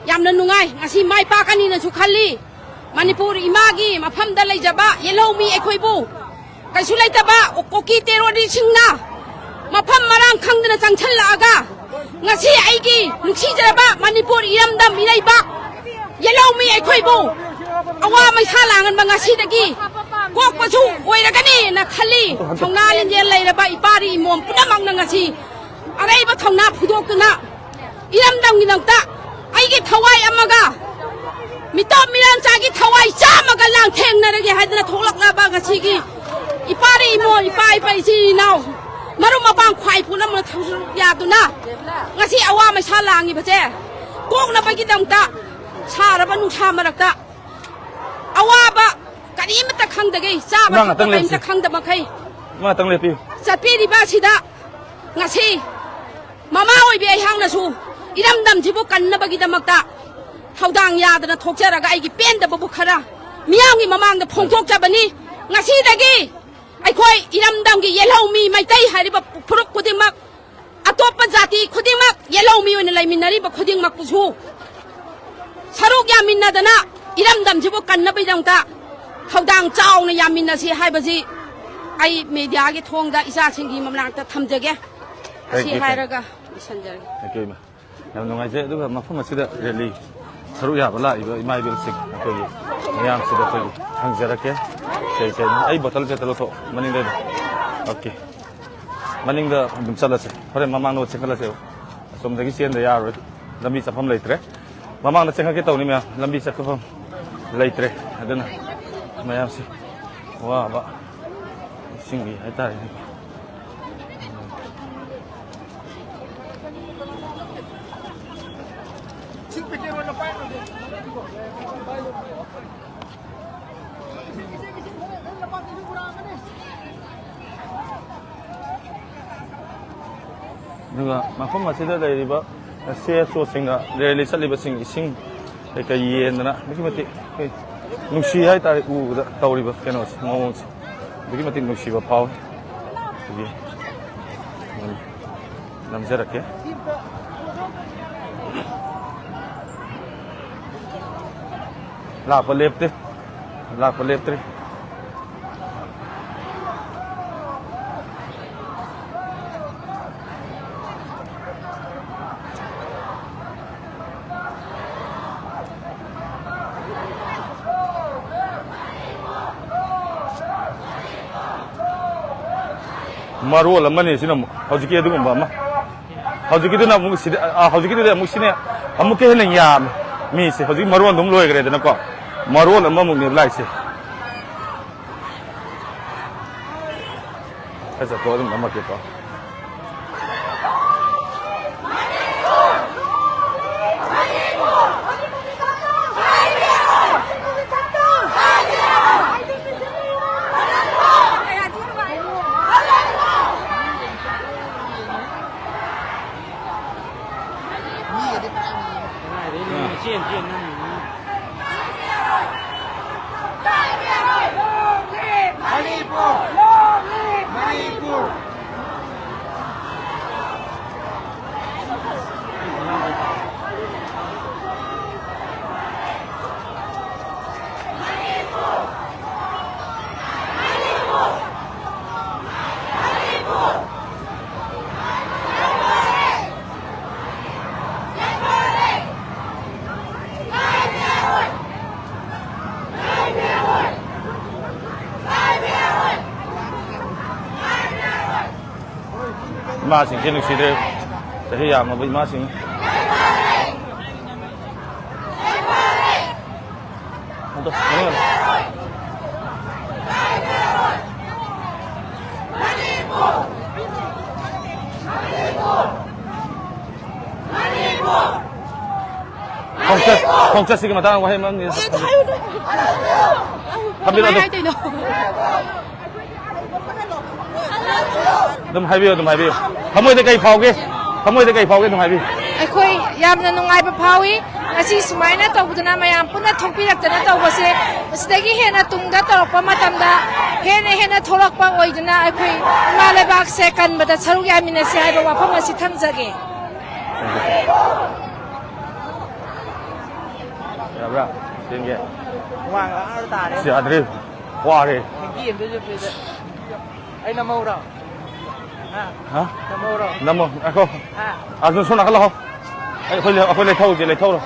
yamna nungai ngasi mai pa kani na sukhalli Manipur imagi mafamda leijaba yellow mi ekhoi bu kaisu leitaba okoki terrorist singna mafam ꯃꯃꯥꯡ ꯈꯪꯗꯅ ꯆꯪꯁꯜꯂꯛꯑꯒ ꯉꯁꯤ ꯑꯩꯒꯤ ꯅꯨꯡꯁꯤꯖꯔꯕ ꯃꯅꯤꯄꯨꯔ ꯏꯔꯝꯗꯝ ꯏꯔꯩꯕꯥꯛ ꯌꯦꯜꯍꯧꯃꯤ ꯑꯩꯈꯣꯏꯕꯨ ꯑꯋꯥ ꯃꯩꯁꯥ ꯂꯥꯡꯍꯟꯕ ꯉꯁꯤꯗꯒꯤ ꯀꯣꯛꯄꯁꯨ ꯑꯣꯏꯔꯒꯅꯤꯅ ꯈꯜꯂꯤ ꯊꯧꯅꯥ ꯂꯤꯡꯖꯦꯜ ꯂꯩꯔꯕ ꯏꯄꯥꯔꯤ ꯏꯃꯣꯝ ꯄꯨꯝꯅꯃꯛꯅ ꯉꯁꯤ ꯑꯔꯩꯕ ꯊꯧꯅꯥ ꯐꯨꯗꯣꯛꯇꯨꯅ ꯏꯔꯝꯗꯝꯒꯤꯗꯃꯛꯇ ꯑꯩꯒꯤ ꯊꯋꯥꯏ ꯑꯃꯒ ꯃꯤꯇꯣꯞ ꯃꯤꯔꯥꯟꯆꯥꯒꯤ ꯊꯋꯥꯏ ꯆꯥꯝꯃꯒ ꯂꯥꯡꯊꯦꯡꯅꯔꯒꯦ ꯍꯥꯏꯗꯅ ꯊꯣꯛꯂꯛꯂꯕ ꯉꯁꯤꯒꯤ ꯏꯄꯥꯔꯤ ꯏꯃꯣ ꯏꯄꯥ ꯏꯆꯤꯜ ꯏꯅꯥꯎ ꯃꯔꯨꯞ ꯃꯄꯥꯡ ꯈ꯭ꯋꯥꯏ ꯄꯨꯝꯅꯃꯛꯅ ꯊꯧꯁꯔꯨꯛ ꯌꯥꯗꯨꯅ ꯉꯁꯤ ꯑꯋꯥ ꯃꯩꯁꯥ ꯂꯥꯡꯉꯤꯕꯁꯦ ꯀꯣꯛꯅꯕꯒꯤꯗꯃꯛꯇ ꯁꯥꯔꯕ ꯅꯨꯡꯁꯥ ꯃꯔꯛꯇ ꯑꯋꯥꯕ ꯀꯔꯤꯃꯠꯇ ꯈꯪꯗꯒꯩ ꯆꯥꯕ ꯊꯛꯄ ꯀꯔꯤꯃꯠꯇ ꯈꯪꯗꯃꯈꯩ ꯆꯠꯄꯤꯔꯤꯕ ꯑꯁꯤꯗ ꯉꯁꯤ ꯃꯃꯥ ꯑꯣꯏꯕꯤ ꯑꯩꯍꯥꯛꯅꯁꯨ ꯏꯔꯝꯗꯝꯁꯤꯕꯨ ꯀꯟꯅꯕꯒꯤꯗꯃꯛꯇ ꯊꯧꯗꯥꯡ ꯌꯥꯗꯅ ꯊꯣꯛꯆꯔꯒ ꯑꯩꯒꯤ ꯄꯦꯟꯗꯕꯕꯨ ꯈꯔ ꯃꯤꯌꯥꯝꯒꯤ ꯃꯃꯥꯡꯗ ꯐꯣꯡꯗꯣꯛꯆꯕꯅꯤ ꯉꯁꯤꯗꯒꯤ ꯑꯩꯈꯣꯏ ꯏꯔꯝꯗꯝꯒꯤ ꯌꯦꯜꯍꯧꯃꯤ ꯃꯩꯇꯩ ꯍꯥꯏꯔꯤꯕ ꯐꯨꯔꯨꯞ ꯈꯨꯗꯤꯡꯃꯛ ꯑꯇꯣꯞꯄ ꯖꯥꯇꯤ ꯈꯨꯗꯤꯡꯃꯛ ꯌꯦꯜꯍꯧꯃꯤ ꯑꯣꯏꯅ ꯂꯩꯃꯤꯟꯅꯔꯤꯕ ꯈꯨꯗꯤꯡꯃꯛꯄꯨꯁꯨ ꯁꯔꯨꯛ ꯌꯥꯃꯤꯟꯅꯗꯅ ꯏꯔꯝꯗꯝꯁꯤꯕꯨ ꯀꯟꯅꯕꯒꯤꯗꯃꯛꯇ ꯊꯧꯗꯥꯡ ꯆꯥꯎꯅ ꯌꯥꯃꯤꯟꯅꯁꯤ ꯍꯥꯏꯕꯁꯤ ꯑꯩ ꯃꯦꯗꯤꯌꯥꯒꯤ ꯊꯣꯡꯗ ꯏꯆꯥꯁꯤꯡꯒꯤ ꯃꯅꯥꯛꯇ ꯊꯝꯖꯒꯦ ꯁꯤ ꯍꯥꯏꯔꯒ ꯂꯣꯏꯁꯤꯟꯖꯔꯒꯦ ꯌꯥꯝ ꯅꯨꯡꯉꯥꯏꯖꯩ ꯑꯗꯨꯒ ꯃꯐꯝ ꯑꯁꯤꯗ ꯔꯦꯂꯤ ꯁꯔꯨꯛ ꯌꯥꯕ ꯂꯥꯛꯏꯕ ꯏꯃꯥ ꯏꯕꯦꯜꯁꯤꯡ ꯑꯩꯈꯣꯏꯒꯤ ꯃꯌꯥꯝꯁꯤꯗ ꯑꯩꯈꯣꯏꯒꯤ ꯍꯪꯖꯔꯛꯀꯦ ꯀꯩꯅꯣ ꯑꯩ ꯕꯣꯇꯜ ꯄꯦꯠꯇ ꯂꯧꯊꯣꯛ ꯃꯅꯤꯡꯗ ꯑꯣꯀꯦ ꯃꯅꯤꯡꯗ ꯑꯗꯨꯝ ꯆꯠꯂꯁꯦ ꯍꯣꯔꯦꯟ ꯃꯃꯥꯡꯗ ꯆꯦꯟꯈꯠꯂꯁꯦ ꯑꯁꯣꯝꯗꯒꯤ ꯆꯦꯟꯗ ꯌꯥꯔꯣꯏ ꯂꯝꯕꯤ ꯆꯠꯐꯝ ꯂꯩꯇ꯭ꯔꯦ ꯃꯃꯥꯡꯗ ꯆꯦꯟꯈꯠꯀꯦ ꯇꯧꯅꯤ ꯃꯌꯥꯝ ꯂꯝꯕꯤ ꯆꯠꯐꯝ ꯂꯩꯇ꯭ꯔꯦ ꯑꯗꯨꯅ ꯃꯌꯥꯝꯁꯤ ꯋꯥꯕ ꯏꯁꯤꯡꯒꯤ ꯍꯥꯏꯇꯥꯔꯦ ꯑꯗꯨꯒ ꯃꯐꯝ ꯑꯁꯤꯗ ꯂꯩꯔꯤꯕ CSOꯁꯤꯡꯅ ꯔꯦꯂꯤ ꯆꯠꯂꯤꯕꯁꯤꯡ ꯏꯁꯤꯡ ꯀꯩꯀꯩ ꯌꯦꯟꯗꯅ ꯑꯗꯨꯛꯀꯤ ꯃꯇꯤꯛ ꯅꯨꯡꯁꯤ ꯍꯥꯏꯇꯥꯔꯦ ꯎꯕꯗ ꯇꯧꯔꯤꯕ ꯀꯩꯅꯣꯁꯦ ꯃꯑꯣꯡꯁꯦ ꯑꯗꯨꯛꯀꯤ ꯃꯇꯤꯛ ꯅꯨꯡꯁꯤꯕ ꯐꯥꯎꯏ ꯑꯗꯒꯤ ꯅꯝꯖꯔꯛꯀꯦ ꯂꯥꯛꯄ ꯂꯦꯞꯇ꯭ꯔꯤ ꯃꯔꯣꯜ ꯑꯃꯅꯤ ꯁꯤꯅ ꯍꯧꯖꯤꯛꯀꯤ ꯑꯗꯨꯒꯨꯝꯕ ꯑꯃ ꯍꯧꯖꯤꯛꯀꯤꯗꯨꯅ ꯑꯃꯨꯛ ꯁꯤꯗ ꯍꯧꯖꯤꯛꯀꯤꯗꯨꯗꯤ ꯑꯃꯨꯛ ꯁꯤꯅ ꯑꯃꯨꯛꯀ ꯍꯦꯟꯅ ꯌꯥꯝꯃꯦ ꯃꯤꯁꯦ ꯍꯧꯖꯤꯛ ꯃꯔꯣꯜ ꯑꯗꯨꯝ ꯂꯣꯏꯈ꯭ꯔꯦꯗꯅꯀꯣ ꯃꯔꯣꯜ ꯑꯃꯃꯨꯛꯅꯦ ꯂꯥꯛꯏꯁꯦ ꯆꯠꯊꯣꯛ ꯑꯗꯨꯝ ꯅꯝꯃꯛꯀꯦꯀꯣ 이마싱 제눅시들 해야 뭐 이마싱 또 공짜 쓰기만 당하고 하면 합니다도 좀 하이비요 좀 하이비요 하모이데 가이 파오게 하모이데 가이 파오게 좀 하이비 ꯑꯩꯈꯣꯏ ꯌꯥꯝꯅ ꯅꯨꯡꯉꯥꯏꯕ ꯐꯥꯎꯏ ꯉꯁꯤ ꯁꯨꯃꯥꯏꯅ ꯇꯧꯕꯗꯨꯅ ꯃꯌꯥꯝ ꯄꯨꯟꯅ ꯊꯣꯛꯄꯤꯔꯛꯇꯅ ꯇꯧꯕꯁꯦ ꯃꯁꯤꯗꯒꯤ ꯍꯦꯟꯅ ꯇꯨꯡꯗ ꯇꯧꯔꯛꯄ ꯃꯇꯝꯗ ꯍꯦꯟꯅ ꯊꯣꯛꯂꯛꯄ ꯑꯣꯏꯗꯨꯅ ꯑꯩꯈꯣꯏ ꯏꯃꯥ ꯂꯩꯕꯥꯛꯁꯦ ꯀꯟꯕꯗ ꯁꯔꯨꯛ ꯌꯥꯃꯤꯟꯅꯁꯤ ꯍꯥꯏꯕ ꯋꯥꯐꯝ ꯑꯁꯤ ꯊꯝꯖꯒꯦ. 야브라 된게 Hoàng là ai tả đấy? 야들이 와래 Mình kia em tôi ai nằm màu đâu? hả Nam mô rồi. Nam mô không xuống nào cái lo khôi lấy thâu rồi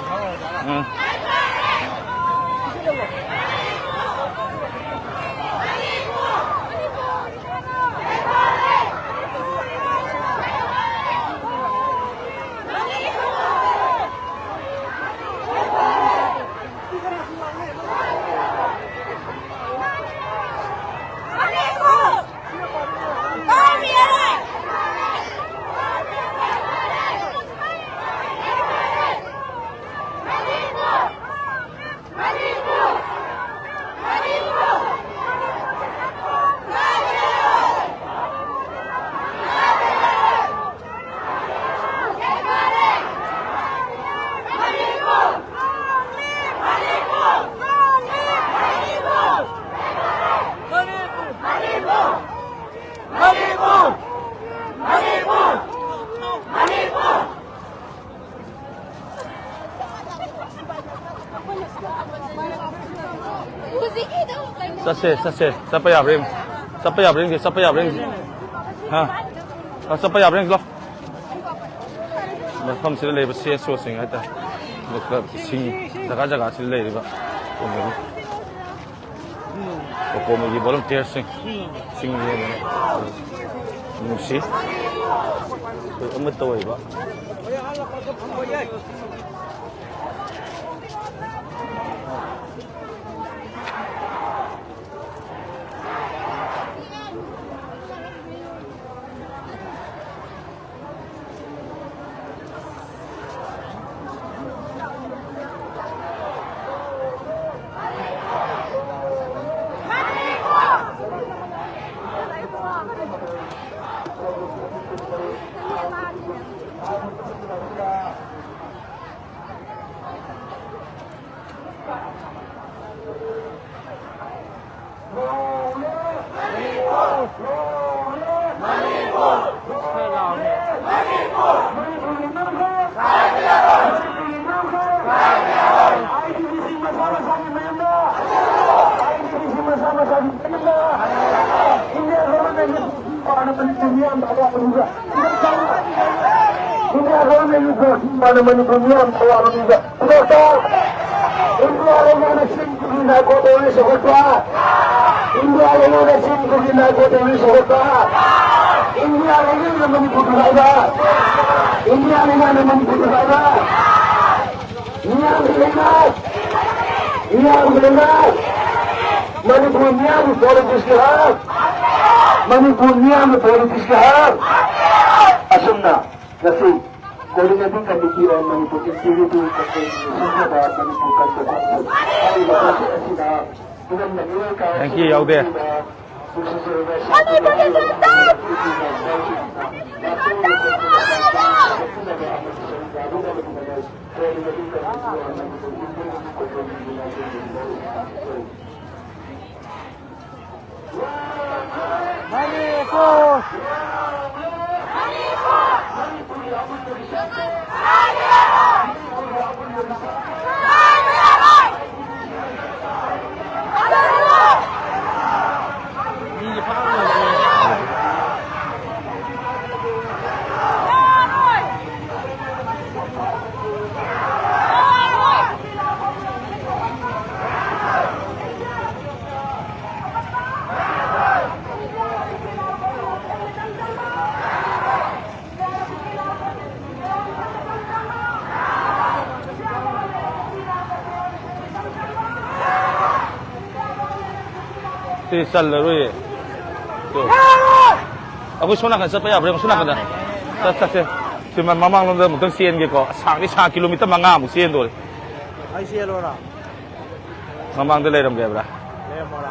Sase, siapa ya bring ha siapa ya bring lo mà không sẽ lấy bớt xe số sinh ấy ta được sinh jaga sẽ lấy ba cô mình đi volunteer sinh gì này mình xí tôi mất tôi ba Asumna, kasi coordinating kamikiran Manipur Integrity Secretariat Manipur Council. Thank you, out there. Thì sân là rồi. Aku sunah kan siapa ya? Berapa sunah kan? Sasa si mamang nung mo tong sien ge ko. Sa kilometer mga mo sien dol. Ai xe rồi. Mamang de leram ge bra. Le mora.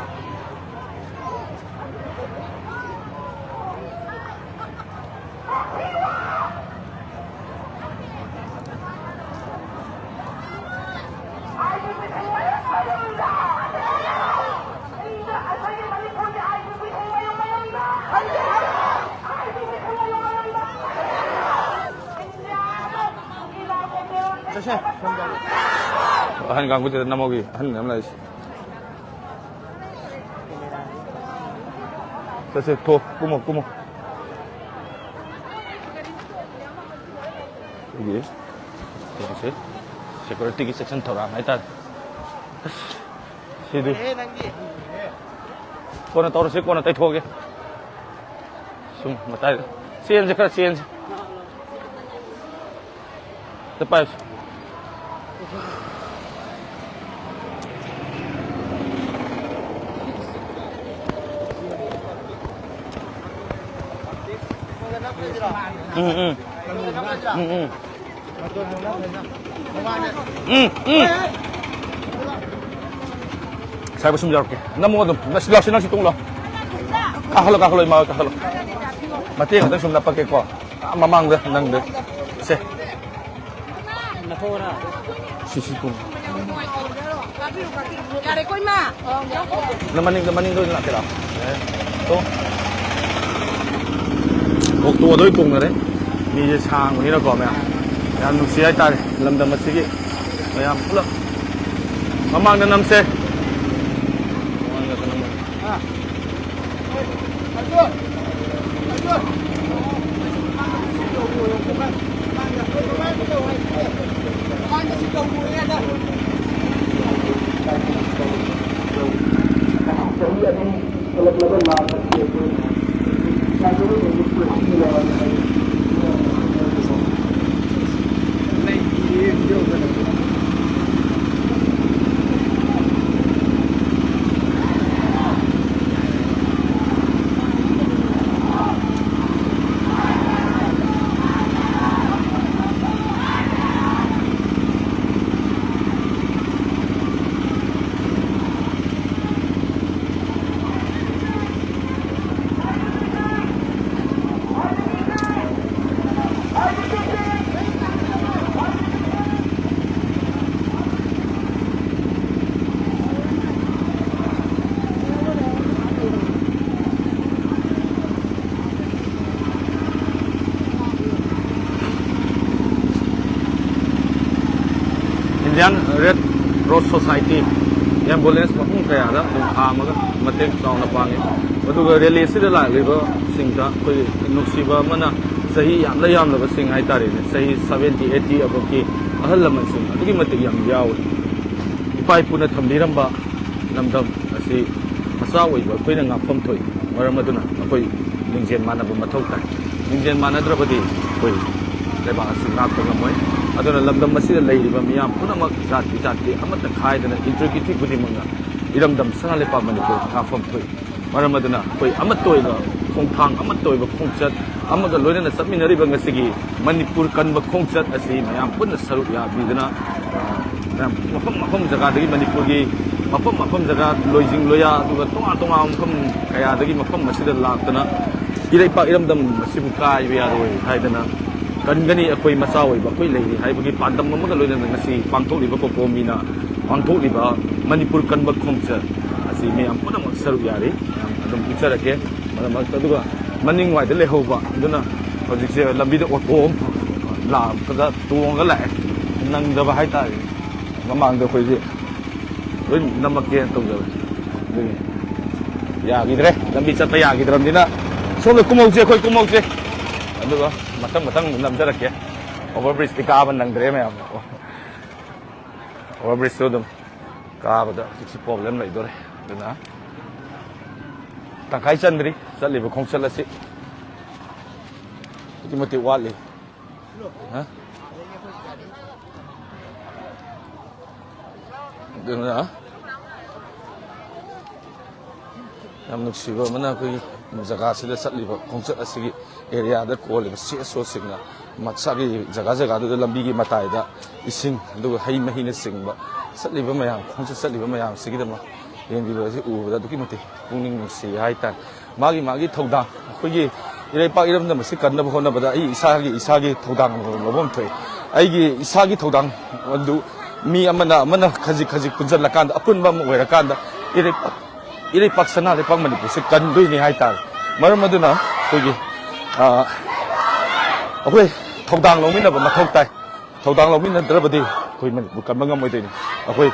Han gang buti na mo gi han nam lai sa se to kumo ये से security की section थोड़ा है तार सीधे कौन तौर से कौन तय ठोगे सुन बताए चेंज कर चेंज तो pipe Saya bersumber ke. Namu tu, nasi tung lo. Kahalo mau kahalo. Mati yang tu sumber pakai ko. Mamang deh, nang deh. Se. Sisi tung. Cari kau mah. Namaning tu nak kira. Tu. Waktu ada tung ni, ni je sang ni nak kau mah. Yang nusia itu, lamda masih ke. Yang pula. Mamang dan nam se. Indian Red Cross Society ambulance mahung kaya da dung khamaga mateng chauna pangi aduga rally sida la liba singda koi nusiba mana sahi yam la sing ai tare ne sahi 70 80 aboki ahal laman sing adugi matik yam yaw ipai puna thamdiramba namdam asi asa oi ba koina ngapam thoi maram aduna koi ningjen mana bu mathau kai ningjen mana drabadi koi leba asi ngap to ngamoi aduna lamdam masida leiriba miyam punamak jati amata khaidana integrity budimanga iramdam sanale pa manipur khafam thoi maram aduna koi amatoiba khongthang amatoiba khongchat amaga loinana sabminariba ngasigi manipur kanba khongchat asi mayam punna sarup ya bidana mafam jaga dagi manipur gi mafam jaga loijing loya aduga tonga mafam kaya dagi mafam masida laktana iraipa iramdam masibu kai ya roi haidana Gani akoi masawai ba koi leiri hai bagi pandam mamaga loina ngasi pangthok liba ko komina pangthok liba manipur kanba khomcha asi me am puna maksaru yari adum pichara ke mana aduga maning wai de lehoba aduna hojik se lambi de auto la kada tuong ga la nang da ba hai ta mamang de koi je loi namak ke to ga ya gidre lambi chat pa ya gidram dina so le kumau je koi kumau je aduga matang namjarake overbridge ti ka ban nangdre me overbridge so dum ka bada chi problem lai dore duna ta khai chandri chali ba khong chala si ti mati wali ha duna nam nuksiba mana koi jaga sida satliba khongchat asigi area da koliba CSO singna matsagi jaga da lambi gi matai da ising du hai mahina singba satliba mayam khongchat satliba mayam sigi da ma yengi ba si u da duki mate pungning si hai ta magi thauda khoi gi irei pa iram da masi kanna bhona bada ai isagi thaudang lobom thoi ai gi isagi thaudang andu mi amana khaji punjal lakan apun ba mo wera kan da irei paksana le pang mani se kan doi ni hai ta maram aduna khoi gi akoi thaudang lomina ba mathok tai thaudang lomina drabadi khoi man kan bangam oi dei akoi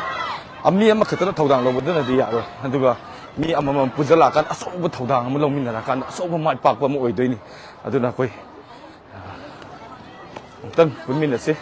ami ama khatana thaudang lomudana di ya ro aduga mi amamam pujala kan asoba thaudang am lomina kan asoba mai pak ba mo oi dei ni aduna khoi ตั้งคุณมินสิ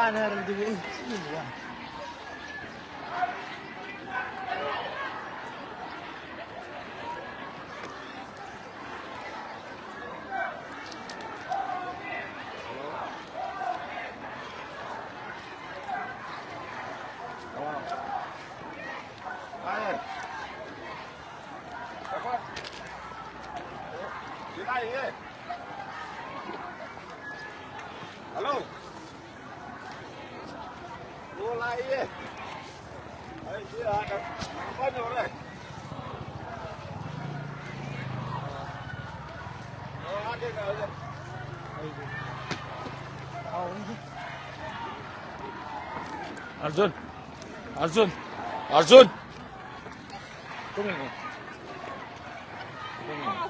ข้าเนี่ยเราดูอีกที่หนึ่งว่ะHello. Vô lại đi. Đấy, chứ là có nhiều đây. Ăn đi nào đi. Arjun Arjun Arjun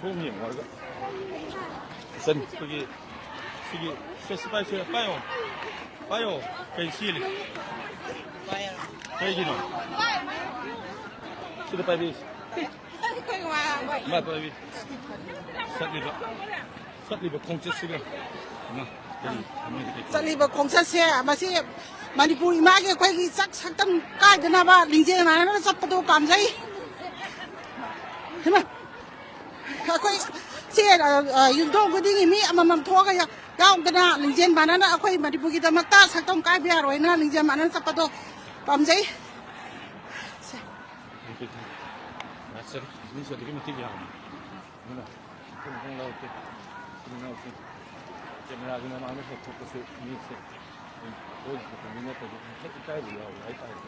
소음이 뭐가 선 거기 스파이스 빠요 cái xì lịch cái gì nó sudah bay đi mà bay đi sát đi vào không chết sudah mà sát đi vào không chết xe mà xe Manipur ima ke khoi ki sak tam kai dana ba lingje ma na sap to kam sai hema khoi se yun dong ko ding mi amam tho ka ya gaw dana lingje ma na khoi Manipur ki tamak ta sak tam kai bia roi na lingje ma na sap to kam sai Nasir, ini sudah kita mesti jam. Mana? Kita laut ke, kita laut ke. Kamera kita mana satu tu ni se. Oh, kita ni tu, kita ini ya, kita ini.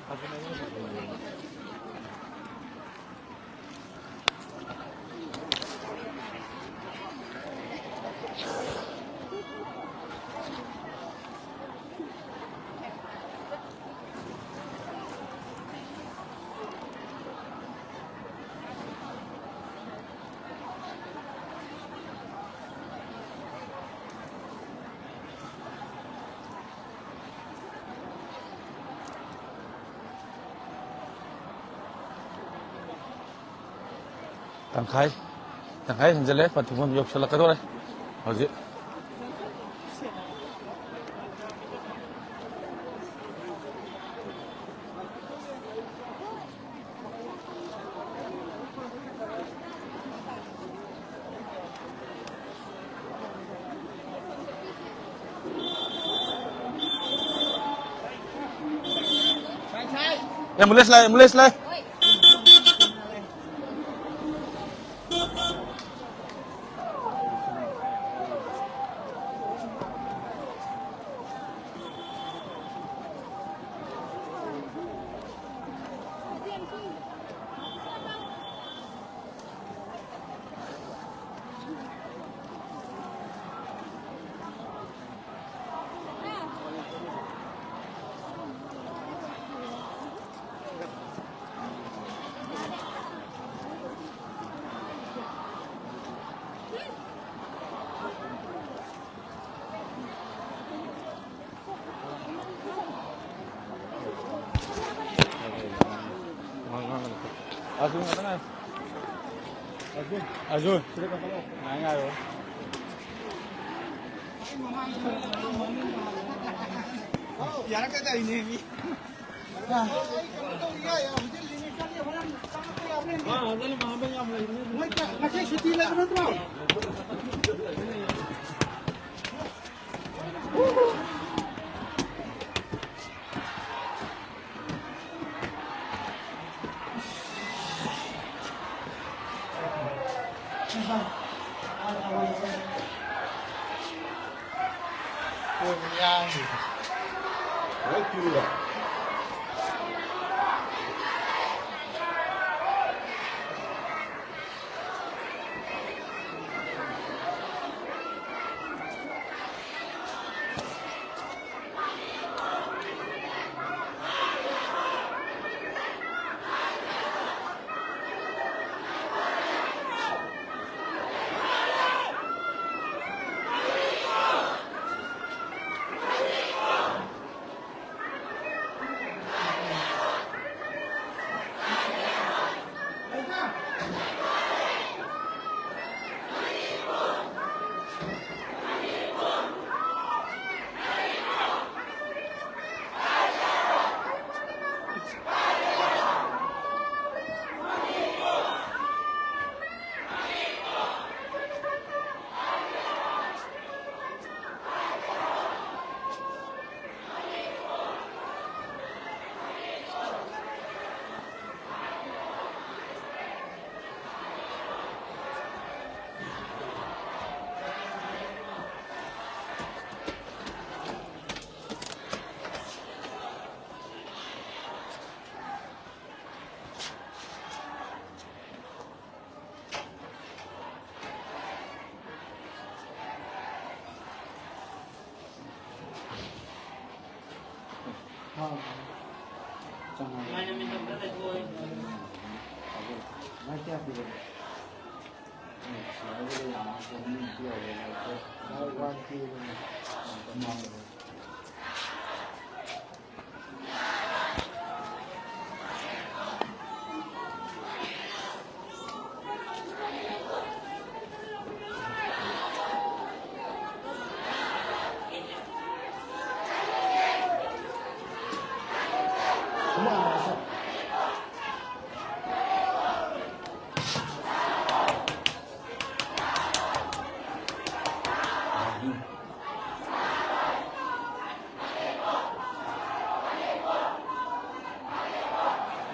Apa nama? Tangkai thành ra lẽ phần thùng mâm dục sẽ là cái đó đây ở dưới em mulai selai Arjun ka na. Arjun. Ngay rồi. यार कहता ही नहीं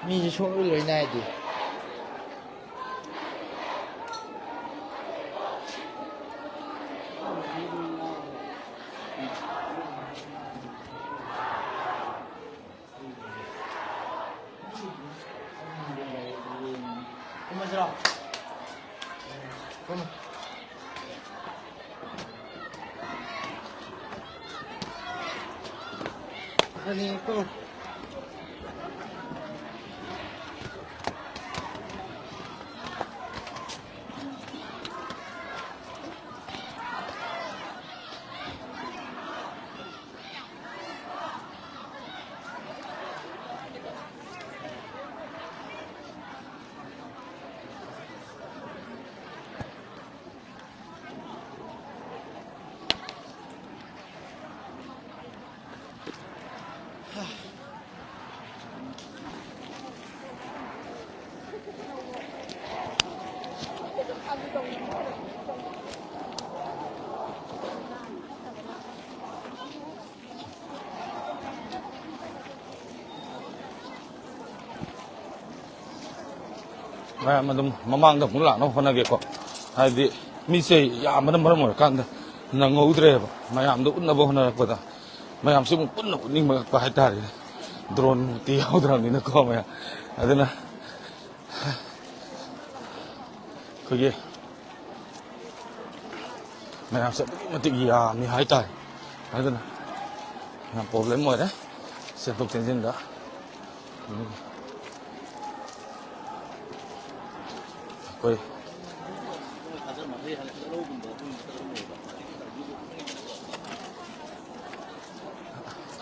มีช่วงอื่นเลยนายดิอันนี้ก็ madum mamangda mula no hona ge ko hadi mi se ya madam maram kan na ngaudre ba mayam do unna bo hona ko da mayam se mu punna kunni ma pa haitari drone ti yaudra ni na ko ma adana ko ge mayam se mati ya mi haitari adana na problem mo da se tok tenjin da koy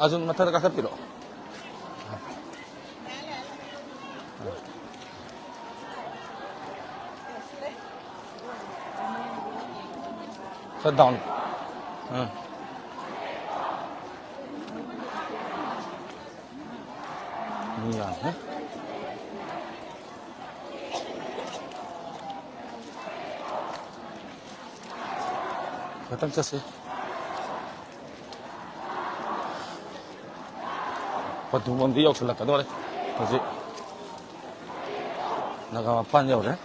Azun matar ka piro shut down mi yan ha Katang chase Patumon di yok sila kadore kasi nakamapan yaw rin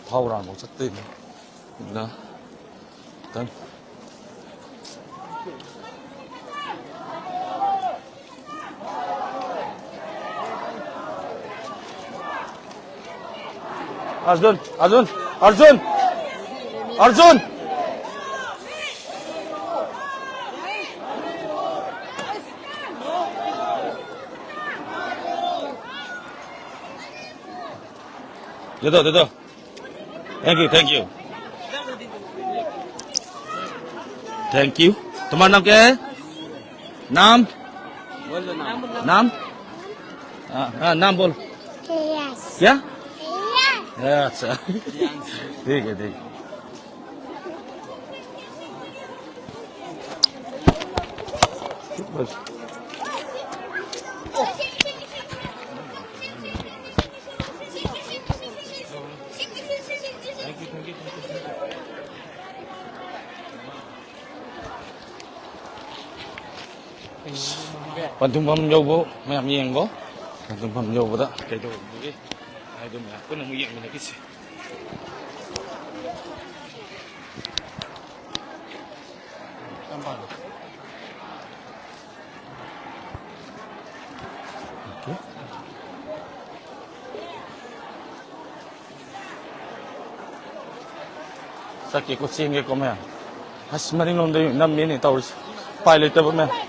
파울한 거 쳤대 나 일단 Arjun दे दो thank you तुम्हारा नाम क्या है नाम नाम बोल क्या अच्छा ठीक है बस Pantumpam yobo mayam yengo pantumpam yobo da kaido bugi kaido me kono mu yeng ne kisi okay sakki ko singe ko me hasmari londe nam me ne tawri pilot ba me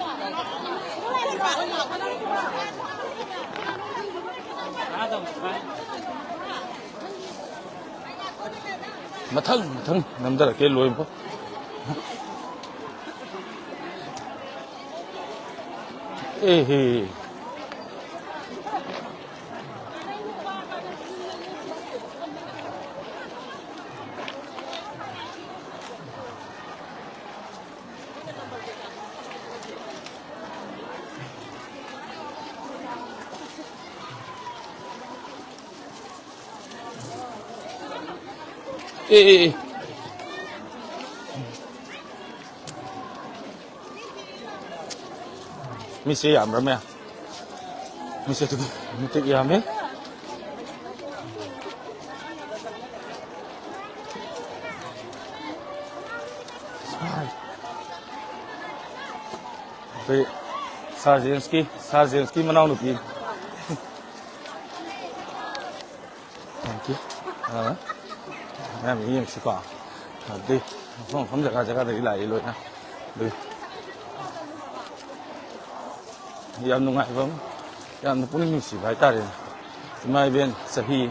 mathang namdara ke loim po eh mi se yam ra me mi se tu mi te yam me pe Sarzinski manau nu pi thank you em yên sĩ quả đi không jaga dari lại rồi ha đi yam nungai bang yam puning nusi bai ta re mai ben sahi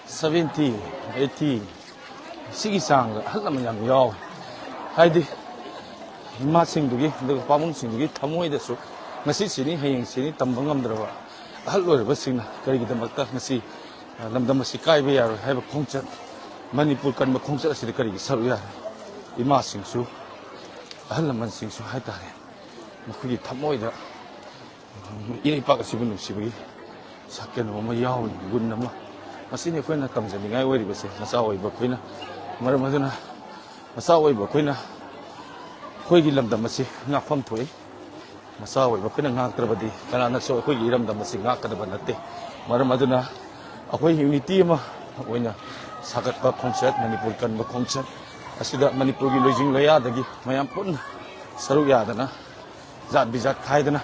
70 80 sigi sang halam yam yaw haidi ma sing dugi de pamung sing dugi thamoi de su ngasi sini heying sini tambang ngam dra ba hal loi ba sing na kari gi damakta ngasi lamdam si kai be yar hai ba khongchat Manipur kan ba khongchat asi de kari gi saru ya ima sing su hal man sing su hai ta re makhugi thamoi da ini pak sibun sibagi sakyan mo mayaw gun nama masini ko na tamjani ngai wari base masawai ba koina maram maduna masawai ba koina khoi gi lamdam masi ngafam thoi masawai ba koina ngak trabadi kana na so khoi gi lamdam masi ngak ka ba natte maram maduna akhoi unity ma oina sagat ba khongchat manipur kan ba khongchat asida manipur gi lojing loya dagi mayam pun saru ya dana zat bijat khai dana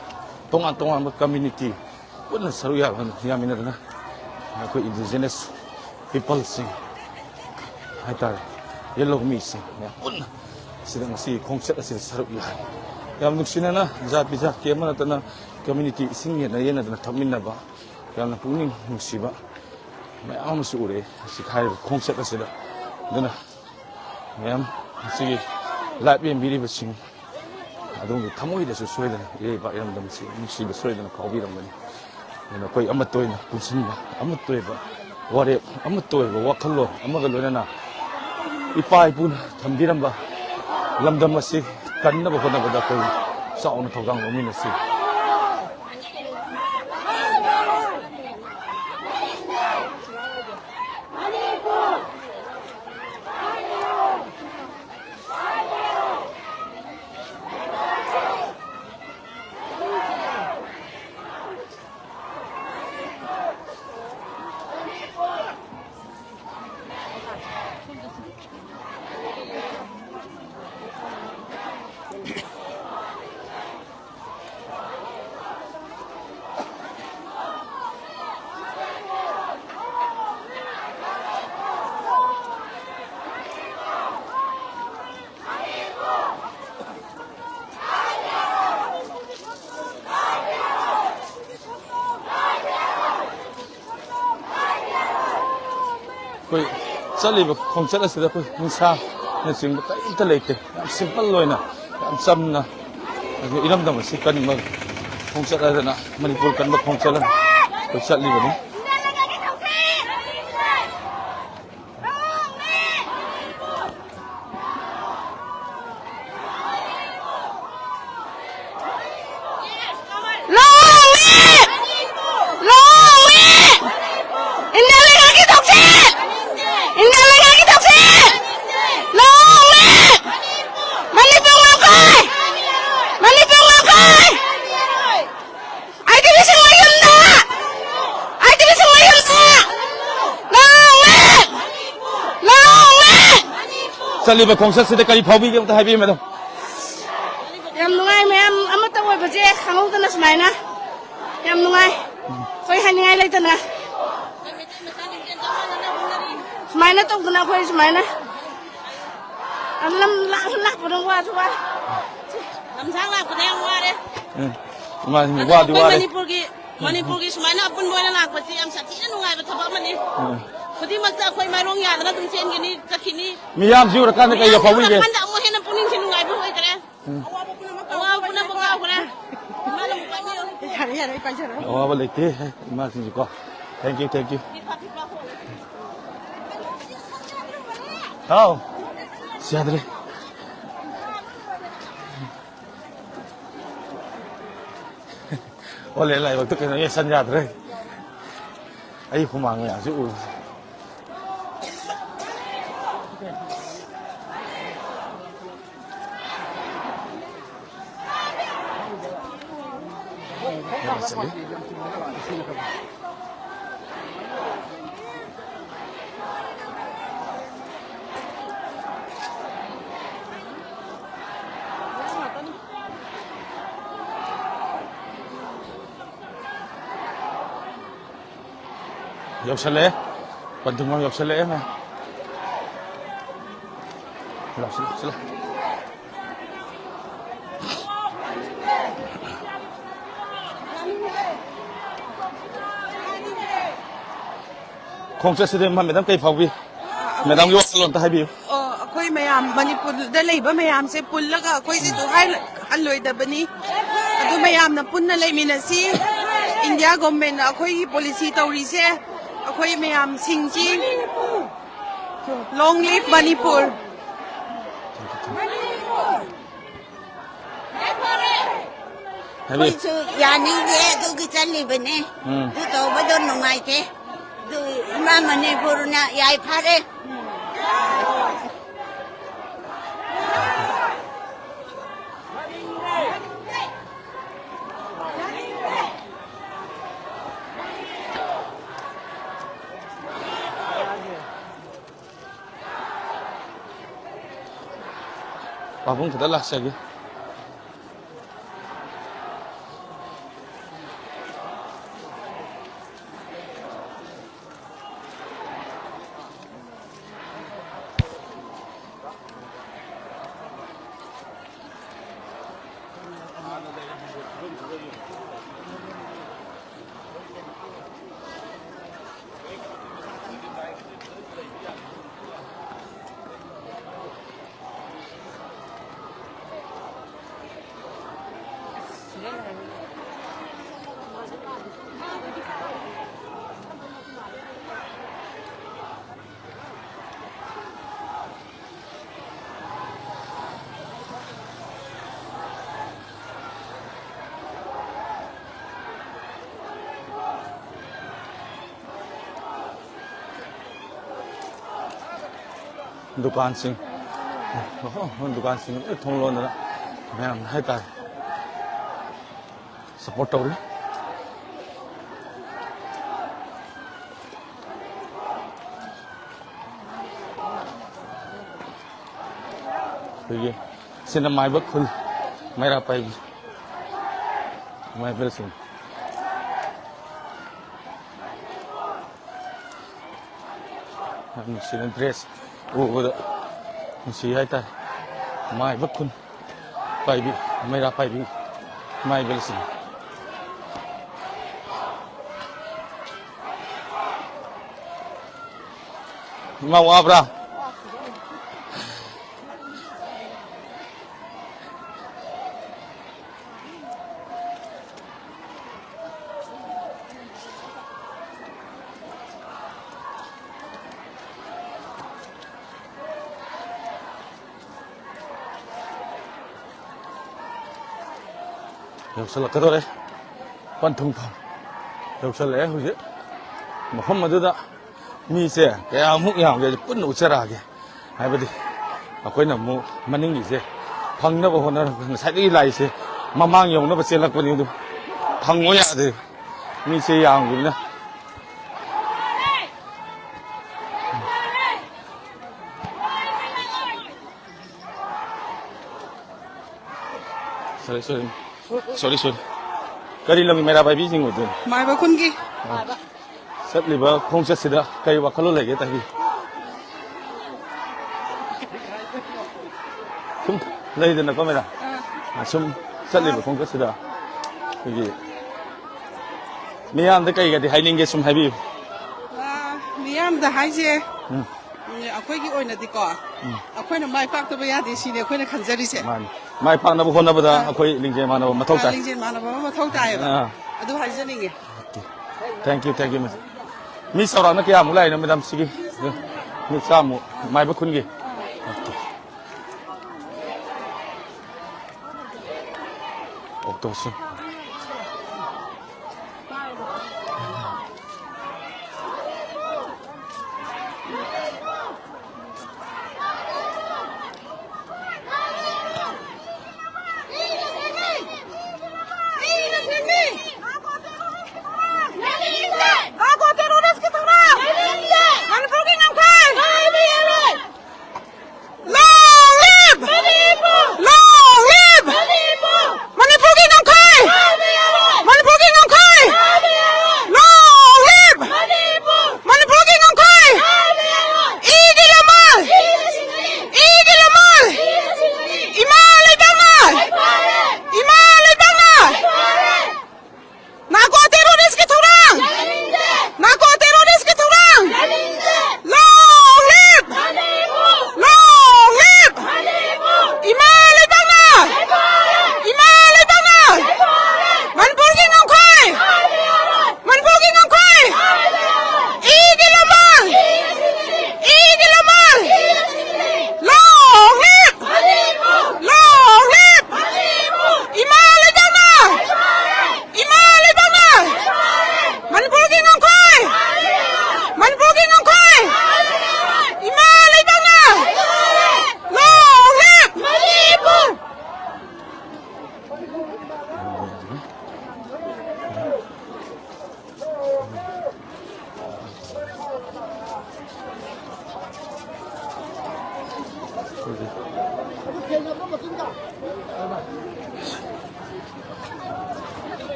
tongan community pun saru ya yamina dana ko indigenous people sing haitar yellow me sing pun sidang si khongchat asi saru ya yam nuksina na zat bijat kemana tana community sing ya na yena dana thamin na ba yam puning nusiba mayam su ure si khai khongchat asi da dana mayam si live em biri basing adong thamoi da su soidana ye ba yam dam si ba soidana khawbi ram bani na koi amat toina punsin ba amat toi ba ꯋꯥꯔꯦꯞ ꯑꯃꯠꯇ ꯑꯣꯏꯕ ꯋꯥꯈꯜꯂꯣꯟ ꯑꯃꯒ ꯂꯣꯏꯅꯅ ꯏꯄꯥ ꯏꯄꯨꯅ ꯊꯝꯕꯤꯔꯝꯕ ꯂꯝꯗꯝ ꯑꯁꯤ ꯀꯟꯅꯕ ꯍꯣꯠꯅꯕꯗ ꯑꯩꯈꯣꯏ ꯆꯥꯎꯅ ꯊꯧꯗꯥꯡ ꯂꯧꯃꯤꯟꯅꯁꯤ ꯑꯩꯈꯣꯏ ꯆꯠꯂꯤꯕ ꯈꯣꯡꯆꯠ ꯑꯁꯤꯗ ꯑꯩꯈꯣꯏ ꯍꯤꯡꯁꯥꯅꯆꯤꯡꯕ ꯀꯔꯤꯝꯇ ꯂꯩꯇꯦ ꯌꯥꯝ ꯁꯤꯝꯄꯜ ꯑꯣꯏꯅ ꯌꯥꯝ ꯆꯝꯅ ꯏꯔꯝꯗꯝ ꯑꯁꯤ ꯀꯟꯕ ꯈꯣꯡꯆꯠ ꯍꯥꯏꯗꯅ ꯃꯅꯤꯄꯨꯔ ꯀꯟꯕ ꯈꯣꯡꯆꯠ ꯑꯃ ꯑꯩꯈꯣꯏ ꯆꯠꯂꯤꯕꯅꯤ ꯆꯠꯂꯤꯕ ꯈꯣꯡꯆꯠꯁꯤꯗ ꯀꯔꯤ ꯐꯥꯎꯕꯤꯒꯦ ꯑꯝꯇ ꯍꯥꯏꯕꯤꯌꯨ ꯃꯦꯗꯝ ꯌꯥꯝ ꯅꯨꯡꯉꯥꯏ ꯃꯌꯥꯝ ꯑꯃꯠꯇ ꯑꯣꯏꯕꯁꯦ ꯈꯪꯍꯧꯗꯅ ꯁꯨꯃꯥꯏꯅ ꯌꯥꯝ ꯅꯨꯡꯉꯥꯏ ꯑꯩꯈꯣꯏ ꯍꯥꯏꯅꯤꯡꯉꯥꯏ ꯂꯩꯇꯅ ꯁꯨꯃꯥꯏꯅ ꯇꯧꯗꯅ ꯑꯩꯈꯣꯏ ꯁꯨꯃꯥꯏꯅ ꯂꯥꯛꯄꯗ ꯋꯥꯁꯨ ꯋꯥꯏ ꯂꯝꯁꯥꯡ ꯂꯥꯛꯄꯗ ꯌꯥꯝ ꯋꯥꯔꯦ ꯋꯥꯗꯤ ꯋꯥꯔꯦ ꯃꯅꯤꯄꯨꯔꯒꯤ ꯁꯨꯃꯥꯏꯅ ꯑꯄꯨꯟꯕ ꯑꯣꯏꯅ ꯂꯥꯛꯄꯁꯤ ꯌꯥꯝ ꯁꯥꯊꯤꯅ ꯅꯨꯡꯉꯥꯏꯕ ꯊꯕꯛ ꯑꯃꯅꯤ ꯈꯨꯗꯤꯡꯃꯛꯇ ꯑꯩꯈꯣꯏ ꯃꯥꯏꯔꯣꯡ ꯌꯥꯗꯅ ꯑꯗꯨꯝ ꯆꯦꯟꯒꯅꯤ ꯆꯠꯈꯤꯅꯤ ꯃꯤꯌꯥꯝꯁꯤ ꯎꯔꯀꯥꯟꯗ ꯀꯩ ꯐꯥꯎꯕꯤꯒꯦ ꯑꯃꯨꯛ ꯍꯦꯟꯅ ꯄꯨꯛꯅꯤꯡꯁꯤ ꯅꯨꯡꯉꯥꯏꯕ ꯑꯣꯏꯈ꯭ꯔꯦ ꯑꯋꯥꯕ ꯄꯨꯝꯅꯃꯛ ꯀꯥꯎꯈ꯭ꯔꯦ ꯌꯥꯔꯦ ꯑꯩ ꯄꯥꯏꯖꯔꯣ ꯑꯋꯥꯕ ꯂꯩꯇꯦ ꯏꯃꯥꯁꯤꯡꯁꯨꯀꯣ ꯊꯦꯡꯛ ꯌꯨ ꯍꯥꯎ ꯌꯥꯗ꯭ꯔꯦ ꯑꯣꯂꯦ ꯂꯥꯏꯕꯛꯇ ꯀꯩꯅꯣ ꯌꯦꯁꯟ ꯌꯥꯗ꯭ꯔꯦ ꯑꯩ ꯍꯨꯃꯥꯡ ꯃꯌꯥꯝꯁꯤ ꯎꯔꯦ يوصل قدموا يوصل ايه ما لا سلا ꯈꯣꯡꯆꯠꯁꯤꯗ ꯃꯦꯗꯥꯝ ꯀꯩ ꯐꯥꯎꯕꯤ ꯃꯦꯗꯥꯝꯒꯤ ꯋꯥꯈꯜꯂꯣꯟ ꯑꯝꯇ ꯍꯥꯏꯕꯤꯌꯨ ꯑꯩꯈꯣꯏ ꯃꯌꯥꯝ ꯃꯅꯤꯄꯨꯔꯗ ꯂꯩꯕ ꯃꯌꯥꯝꯁꯦ ꯄꯨꯜꯂꯒ ꯑꯩꯈꯣꯏꯁꯤꯁꯨ ꯍꯜꯂꯣꯏꯗꯕꯅꯤ ꯑꯗꯨ ꯃꯌꯥꯝꯅ ꯄꯨꯟꯅ ꯂꯩꯃꯤꯟꯅꯁꯤ ꯏꯟꯗꯤꯌꯥ ꯒꯣꯚꯔꯟꯃꯦꯟꯠꯅ ꯑꯩꯈꯣꯏꯒꯤ ꯄꯣꯂꯤꯁꯤ ꯇꯧꯔꯤꯁꯦ ꯑꯩꯈꯣꯏ ꯃꯌꯥꯝꯁꯤꯡꯁꯤ ꯂꯣꯡ ꯂꯤꯚ ꯃꯅꯤꯄꯨꯔ ꯑꯩꯈꯣꯏꯁꯨ ꯌꯥꯅꯤꯡꯗꯦ ꯑꯗꯨꯒꯤ ꯆꯠꯂꯤꯕꯅꯤ ꯑꯗꯨ ꯇꯧꯕꯗꯣ ꯅꯨꯡꯉꯥꯏꯇꯦ ꯑꯗꯨ ꯏꯃꯥ ꯃꯅꯤꯄꯨꯔꯅ ꯌꯥꯏꯐꯔꯦ Pabung kita lah lagi. दुकान सिंह दुकान सिंह थोंग लोनना मैम है तार सपोर्ट तौरी सिंह माइब खुल मेरा पाई मैं फिर Singh Nusinan dress, nusi hai ta, mai bakun, paibi, mera paibi, mai belsi. Mau apa? Yausalah kedore, pantung pang. Yausalah hujan, Muhammad itu misi kayak amuk yang dia pun ucera aja. Hai bedi, aku ini mau maning sih, pang na bahwa na saya ini lagi sih, mamang yang na pasti lak pun itu, pang moya deh, misi yang gini na. Sorry. Kari lami mera bai bijing udah. Mai ba kun ki. Sat liba khongsa sida kai wakalo lagi tadi. Sum lagi dana kamera. Sum sat liba khongsa sida. Kiki. Miyam da kai gadi hailing ge sum habi. Miyam da haije. Aku ini orang nanti kau. Aku ini mai pak tu bayar di sini. Aku ini kanjari se. Mai pak na bukan na benda. Aku lingkar mana matau tak. Lingkar mana matau tak. Aduh haije ni. Thank you mas. Miss orang nak kaya mulai nama dam sigi. Miss kamu mai berkun ge. Okey sih.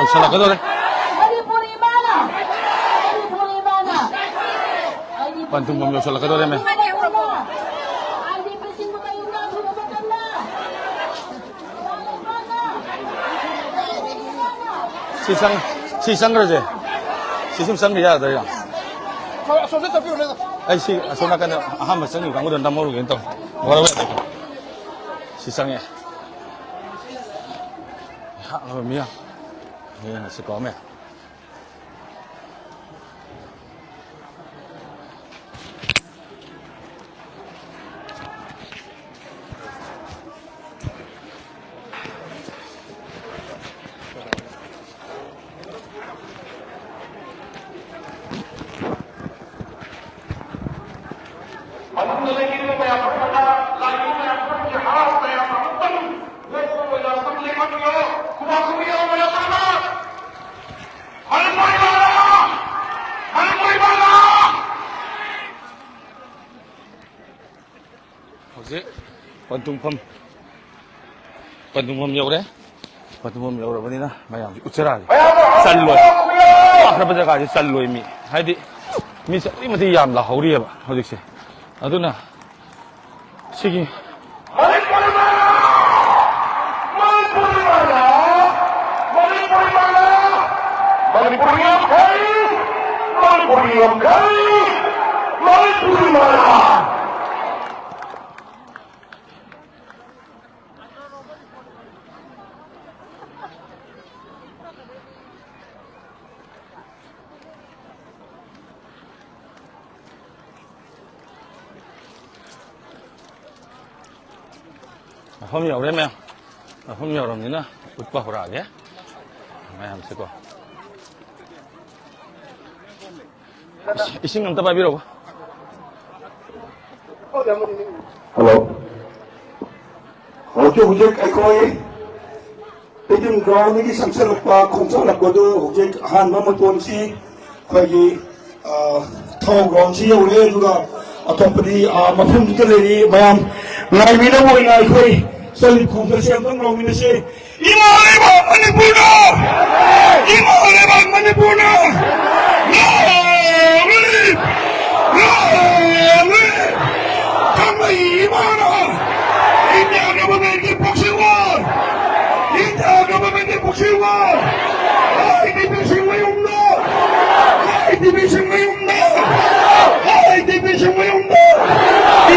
ꯌꯧꯁꯜꯂꯛꯀꯗꯧꯔꯦ ꯄꯟꯊꯨꯡꯐꯝ ꯌꯧꯁꯜꯂꯛꯀꯗꯧꯔꯦ ꯃꯦ ꯁꯤ ꯆꯪꯈ꯭ꯔꯁꯦ ꯁꯤ ꯁꯨꯝ ꯆꯪꯈ꯭ꯔ ꯌꯥꯒꯗ꯭ꯔꯥ ꯑꯩ ꯁꯤ ꯑꯁꯣꯝ ꯅꯥꯀꯟꯗ ꯑꯍꯥꯟꯕ ꯆꯪꯉꯤꯕ ꯀꯥꯡꯕꯨꯗ ꯅꯝꯍꯧꯔꯨꯒꯦꯅ ꯇꯧ ꯋꯥꯔꯧ ꯌꯥꯗꯦꯀꯣ ꯁꯤ ꯆꯪꯉꯦ ꯃꯤꯌꯥ ꯍꯦꯟꯅ ꯁꯤ ꯀꯣꯃꯦ hꯧꯖꯤꯛ ꯄꯟꯊꯨꯡꯐꯝ ꯌꯧꯔꯦ ꯄꯟꯊꯨꯡꯐꯝ ꯌꯧꯔꯕꯅꯤꯅ ꯃꯌꯥꯝꯁꯤ ꯎꯠꯆꯔꯛꯑꯒꯦ ꯆꯜꯂꯣꯏ ꯂꯥꯛꯈ꯭ꯔꯕ ꯖꯒꯥꯁꯤ ꯆꯜꯂꯣꯏ ꯃꯤ ꯍꯥꯏꯗꯤ ꯃꯤ ꯑꯗꯨꯛꯀꯤ ꯃꯇꯤꯛ ꯌꯥꯝ ꯂꯥꯛꯍꯧꯔꯤꯑꯕ ꯍꯧꯖꯤꯛꯁꯦ ꯑꯗꯨꯅ 시기 홈 여름에 홈 여름이나 웃바 호라게 매ям 쓰고 이신 좀 따봐 비로 Hello. Hojik hojik ekoi. Pejum ground ni samsel pa khongsa lakodo hojik han mamuton si khoi thau ground si ure juga atopadi mafum tuleri mayam ngai mina moi ngai khoi sali khumda se am long mina se Ima Manipurna Ima Manipurna India government is pushing war. India government is pushing war. IDPC mayumna. IDPC mayumna. IDPC mayumna.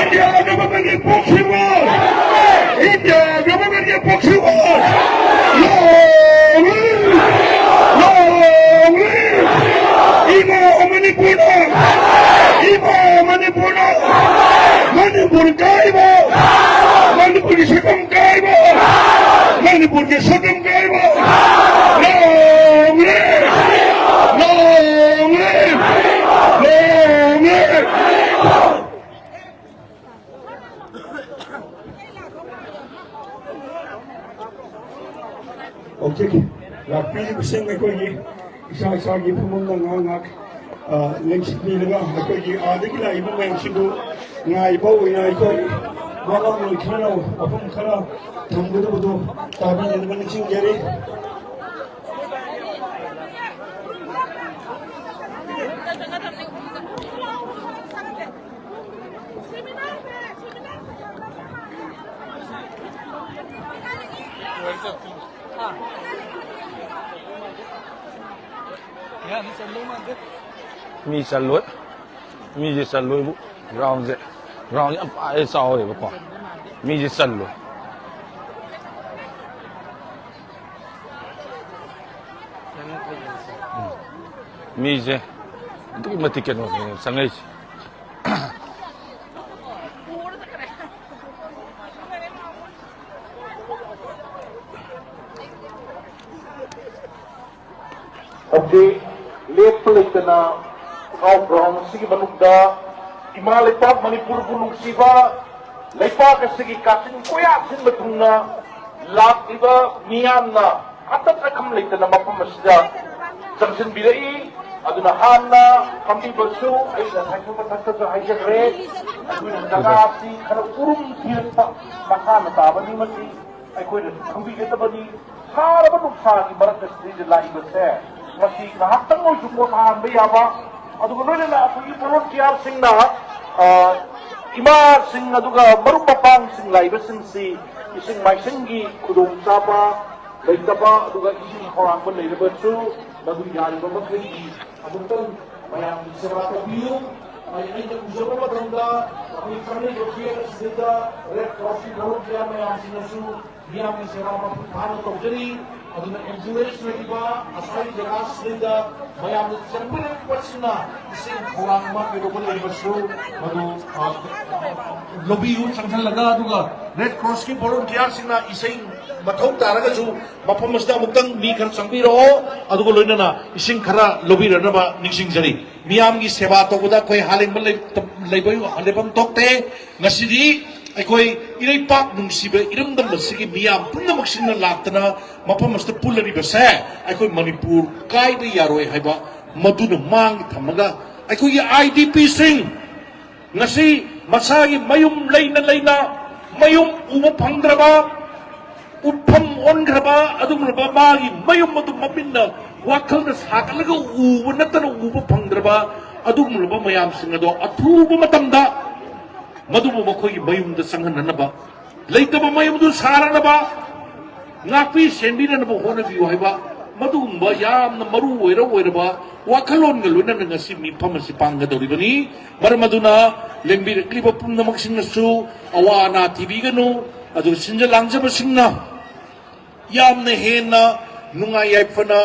India government is pushing war. India government is pushing war. Long live. Ima Manipurna. Ima Manipurna. Manipur Kaiba. Manipur ke Sakam Kaiba. Manipur ke Sakam Kaiba. Long live! Long live! Long live! Okay, lakpili kusing ako'y isa-isa gipumong ngangak lengsikli lang ako'y adikila ibang mayang sigo nga ibaw ina ako'y mga mga kanaw apong kanaw tanggudo tabi na naman ng singgeri mi saloi mi je saloi bu ground ya pa sao rồi ba mi je saloi mi je tu mati ke no sangai Abdi lepelik na kau brown sigi manugda ima lepak Manipur bulung siba lepak sigi kasin kuya sin betungna lak iba mian na atat akam lekta na mapamasda jangsin bilai aduna hanna kambi bersu ay na sayo matakta sa haja re aduna nagasi kana urum hirpa makana taba ni mati ꯑꯩꯈꯣꯏꯅ ꯈꯪꯕꯤꯒꯗꯕꯅꯤ ꯁꯥꯔꯕ ꯅꯨꯡꯁꯥꯒꯤ ꯃꯔꯛꯇ ꯁꯤꯗ ꯂꯥꯛꯏꯕꯁꯦ ꯃꯁꯤ ꯉꯥꯏꯍꯥꯛꯇꯪ ꯑꯣꯏꯁꯨ ꯄꯣꯊꯥꯍꯟꯕ ꯌꯥꯕ ꯑꯗꯨꯒ ꯂꯣꯏꯅꯅ ꯑꯩꯈꯣꯏꯒꯤ ꯚꯣꯂꯨꯟꯇꯤꯌꯥꯔꯁꯤꯡꯅ ꯏꯃꯥꯁꯤꯡ ꯑꯗꯨꯒ ꯃꯔꯨꯞ ꯃꯄꯥꯡꯁꯤꯡ ꯂꯥꯛꯏꯕꯁꯤꯡꯁꯤ ꯏꯁꯤꯡ ꯃꯥꯏꯁꯤꯡꯒꯤ ꯈꯨꯗꯣꯡꯆꯥꯕ ꯂꯩꯇꯕ ꯑꯗꯨꯒ ꯏꯁꯤꯡ ꯈꯧꯔꯥꯡꯕ ꯂꯩꯔꯕꯁꯨ ꯃꯗꯨ ꯌꯥꯔꯤꯕ ꯃꯈꯩꯒꯤ ꯑꯃꯨꯛꯇꯪ ꯃꯌꯥꯝꯒꯤ ꯁꯦꯕꯥ ꯇꯧꯕꯤꯌꯨ ꯑꯩꯅ ꯎꯖꯕ ꯃꯇꯝꯗ ꯑꯩꯈꯣꯏ ꯆꯪꯂꯤꯕ ꯐꯤꯌꯔ ꯑꯁꯤꯗ ꯔꯦꯗ ꯀ꯭ꯔꯣꯁꯀꯤ ꯚꯣꯂꯨꯟꯇꯤꯌꯥꯔ ꯃꯌꯥꯝꯁꯤꯡꯅꯁꯨ ꯃꯤꯌꯥꯝꯒꯤ ꯁꯦꯕꯥ ꯃꯄꯨꯡ ꯐꯥꯅ ꯇꯧꯖꯔꯤ ꯑꯗꯨꯅ ꯑꯦꯝꯕꯨꯂꯦꯟꯁ ꯂꯩꯕ ꯑꯁꯥꯏ ꯖꯒꯥꯁꯤꯗ ꯃꯌꯥꯝꯅ ꯆꯪꯕꯤꯔꯛꯄꯁꯤꯅ ꯏꯁꯤꯡ ꯈꯧꯔꯥꯡꯕ ꯀꯩꯗꯧꯕ ꯂꯩꯕꯁꯨ ꯃꯗꯨ ꯂꯧꯕꯤꯌꯨ ꯆꯪꯁꯤꯜꯂꯒ ꯑꯗꯨꯒ ꯔꯦꯗ ꯀ꯭ꯔꯣꯁꯀꯤ ꯚꯣꯂꯨꯟꯇꯤꯌꯥꯔꯁꯤꯡꯅ ꯏꯁꯩ ꯃꯊꯧ ꯇꯥꯔꯒꯁꯨ ꯃꯐꯝ ꯑꯁꯤꯗ ꯑꯃꯨꯛꯇꯪ ꯃꯤ ꯈꯔ ꯆꯪꯕꯤꯔꯛꯑꯣ ꯑꯗꯨꯒ ꯂꯣꯏꯅꯅ ꯏꯁꯤꯡ ꯈꯔ ꯂꯧꯕꯤꯔꯅꯕ ꯅꯤꯡꯁꯤꯡꯖꯔꯤ ꯃꯤꯌꯥꯝꯒꯤ ꯁꯦꯕꯥ ꯇꯧꯕꯗ ꯑꯩꯈꯣꯏ ꯍꯥꯂꯦꯡꯕ ꯂꯩꯐꯝ ꯊꯣꯛꯇꯦ ꯉꯁꯤꯗꯤ ꯑꯩꯈꯣꯏ ꯏꯔꯩꯄꯥꯛ ꯅꯨꯡꯁꯤꯕ ꯏꯔꯝꯗꯝ ꯑꯁꯤꯒꯤ ꯃꯤꯌꯥꯝ ꯄꯨꯝꯅꯃꯛꯁꯤꯡꯅ ꯂꯥꯛꯇꯅ ꯃꯐꯝ ꯑꯁꯤꯗ ꯄꯨꯜꯂꯤꯕꯁꯦ ꯑꯩꯈꯣꯏ ꯃꯅꯤꯄꯨꯔ ꯀꯥꯏꯕ ꯌꯥꯔꯣꯏ ꯍꯥꯏꯕ ꯃꯗꯨꯅ ꯃꯥꯡ ꯊꯝꯃꯒ ꯑꯩꯈꯣꯏꯒꯤ IDPꯁꯤꯡ ngasi masagi mayum leina leina mayum ubo pangdraba utpam ongraba adumraba magi mayum adu maminna wakhalna sakalaga ubo natana ubo pangdraba adumraba mayam singado athuba matamda madubu makhoi mayumda sanghananaba leitaba mayumdu saranaba ngakpi senbinanaba honabiyu haiba madumba yamna maru oiraba wakhalonga loinana ngasi mifam asi panggadoribani maramaduna lembirikliba pumnamaksinnasu awana tibiganu adu sinja langjabasingna yamna hena nungai yaifana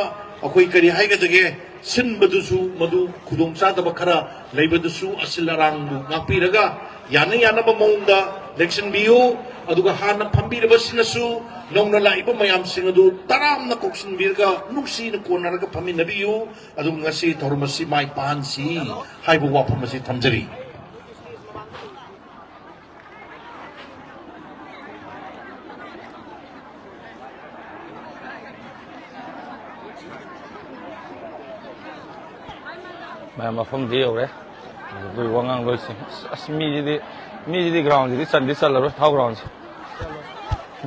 akoi kari haigadage sinbadusu madu khudongchadaba khara leibadusu asilarangbu ngakpiraga yana ba maungda election biu aduga hana phambirabasinasu nongna laiba mayam singadu taramna koksin birga nuksi na konaraga phaminabiu aduga ngasi thormasi mai pansi haibu waphamasi thamjari मैं मफम दिए हो रहे कोई वंगांग लोग से मी जी ground जी चंदी चल रहा था ग्राउंड से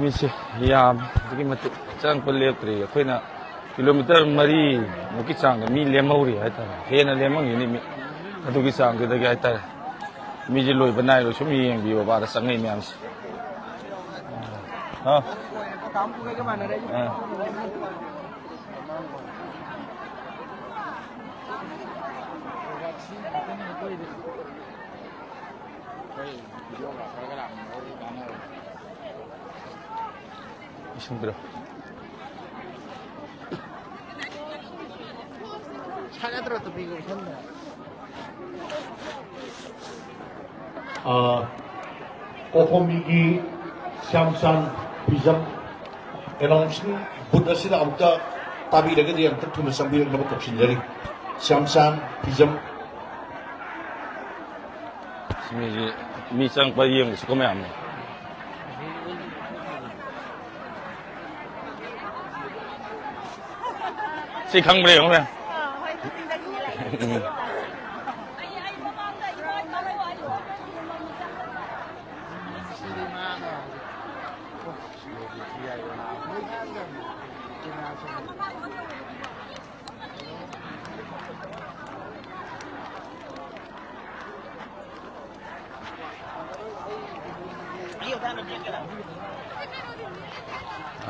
मी से याम दिखी मत चंग पर लेप्त्री कोई ना किलोमीटर मरी मुकी चांग मी लेमौरी है था हे ना लेमंग ये नहीं मी अतु की चांग के दगे है था मी जी लोई बनाए लो शुमी यंग भी वो बात संगे में हमसे हाँ काम पूरे के माने रहे 힘들어. 찾아들어도 비고 있었네. 오포미기 샴산 비점 에너지 부다시다 아무다 타비르게 디안 특투는 상비르 너무 kop신자리 샴산 비점 미장 빠이엠 스코메 암네. Si khăng bề không nè.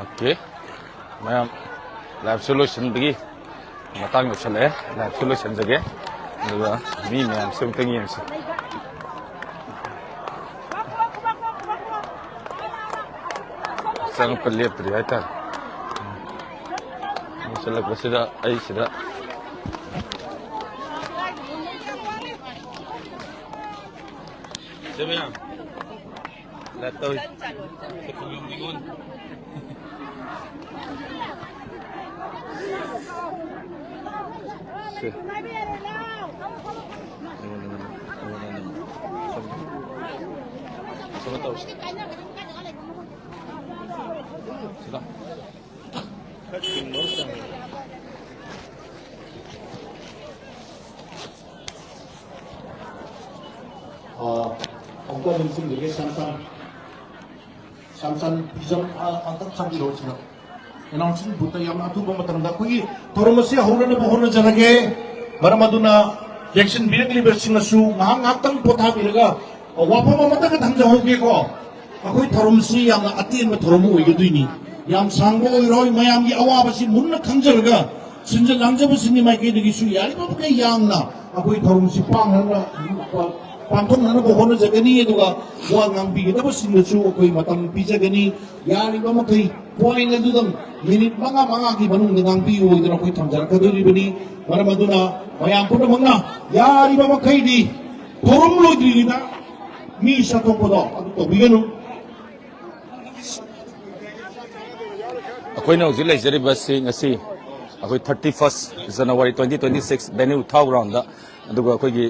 Okay, ma'am, lab solution bagi. matang yo chale la solution jage daga mi myam sem tangi yam se sang pelep tri ata misalak basida ai sida semya la toy ke kuyung digun ông có minh sinh được cái sản phẩm samsan pizam antar sambil rochna announcement buta yam atu ba matam da koi toromasi hawra na bahona jarage maramaduna election birakli bersing su ngahang ngakang potha biraga wapa mamata ka thangja hoge ko akoi toromasi yam atin ma toromu oigeduini yam sangbo oiroi mayam gi awabasi munna khangjarga sinja langjabasini mai ke digi su yari ba kai yamna akoi toromasi panghana Pantong na bohono jagani eduga wa ngambi kita ba sindasu akoi matam pijagani yari ba makai point adudam minute manga ki banung ngambi o idra koi thamjar kaduri bani maramaduna mayam puna mangna yari ba makai di thorum lo diri na mi sato podo adu to biganu akoi na ujil jari basing asi akoi 31st January 2026 venue thau round da aduga akoi gi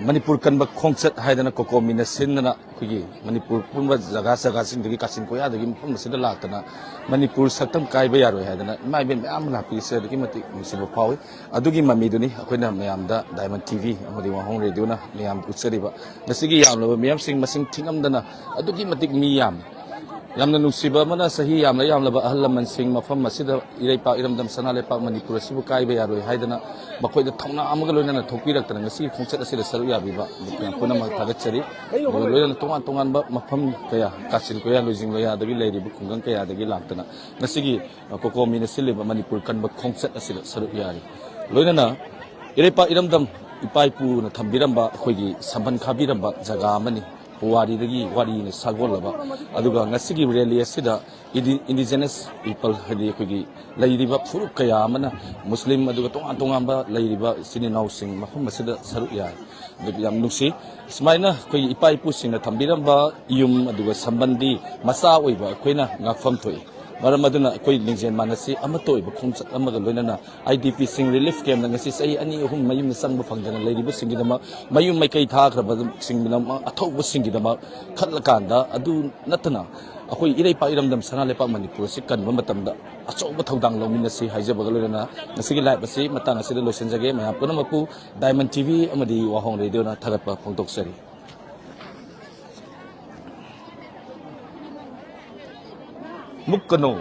Manipur kanba khongchat haidana kokomina sinna kugi Manipur pumba jaga jaga sing digi kasin koya digi pum sida laktana Manipur saktam kaiba yaroi haidana mai ben am la pi se digi mati musibo pawi adugi mami duni akoina mayamda Diamond TV amadi wahong radio na mayam utsariba nasigi yamlaba mayam sing masing thingamdana adugi matik mi yam yamna nusiba mana sahi yamlaba ahal laman sing mafam masida iraipa iramdam sanalepa Manipur sibu kaiba yaroi haidana bakoi da thongna amaga loina thokpirak tan ngasi khongchat asida saru yabiba bukyan puna ma thagachari loina tongan ba mafam kaya kasil koya lojing loya dagi leiri bu khungang kaya dagi laktana ngasi gi kokomi na siliba Manipur kan ba khongchat asida saru yari loina na irepa iramdam ipaipu na thambiramba khoigi samban khabiramba jaga amani wari dagi wari ne sagolaba aduga ngasi gi rally asida indigenous people hadi khoigi leiriba furuk kaya amana muslim aduga tongan ba leiriba sininau sing mafam asida saru yai yam nusi smaina khoi ipai pu sing na thambiramba yum aduga sambandi masa oiba khoina ngafam thoi maramaduna koi lingjen manasi amatoi ba khongchat amaga loinana IDP sing relief camp ngasi sai ani hum mayum sangba phangdana leiriba singidama mayum mai kai tha khra ba singdama athau singidama khatlakanda adu natana akoi irei pa iramdam sanalepa Manipur si kanba matamda achauba thodang lominasi haijabaga loina nasigi live asi matang asida losenjage mayam punamapu Diamond TV amadi wahong radio na thagatpa phongtoksari Mukano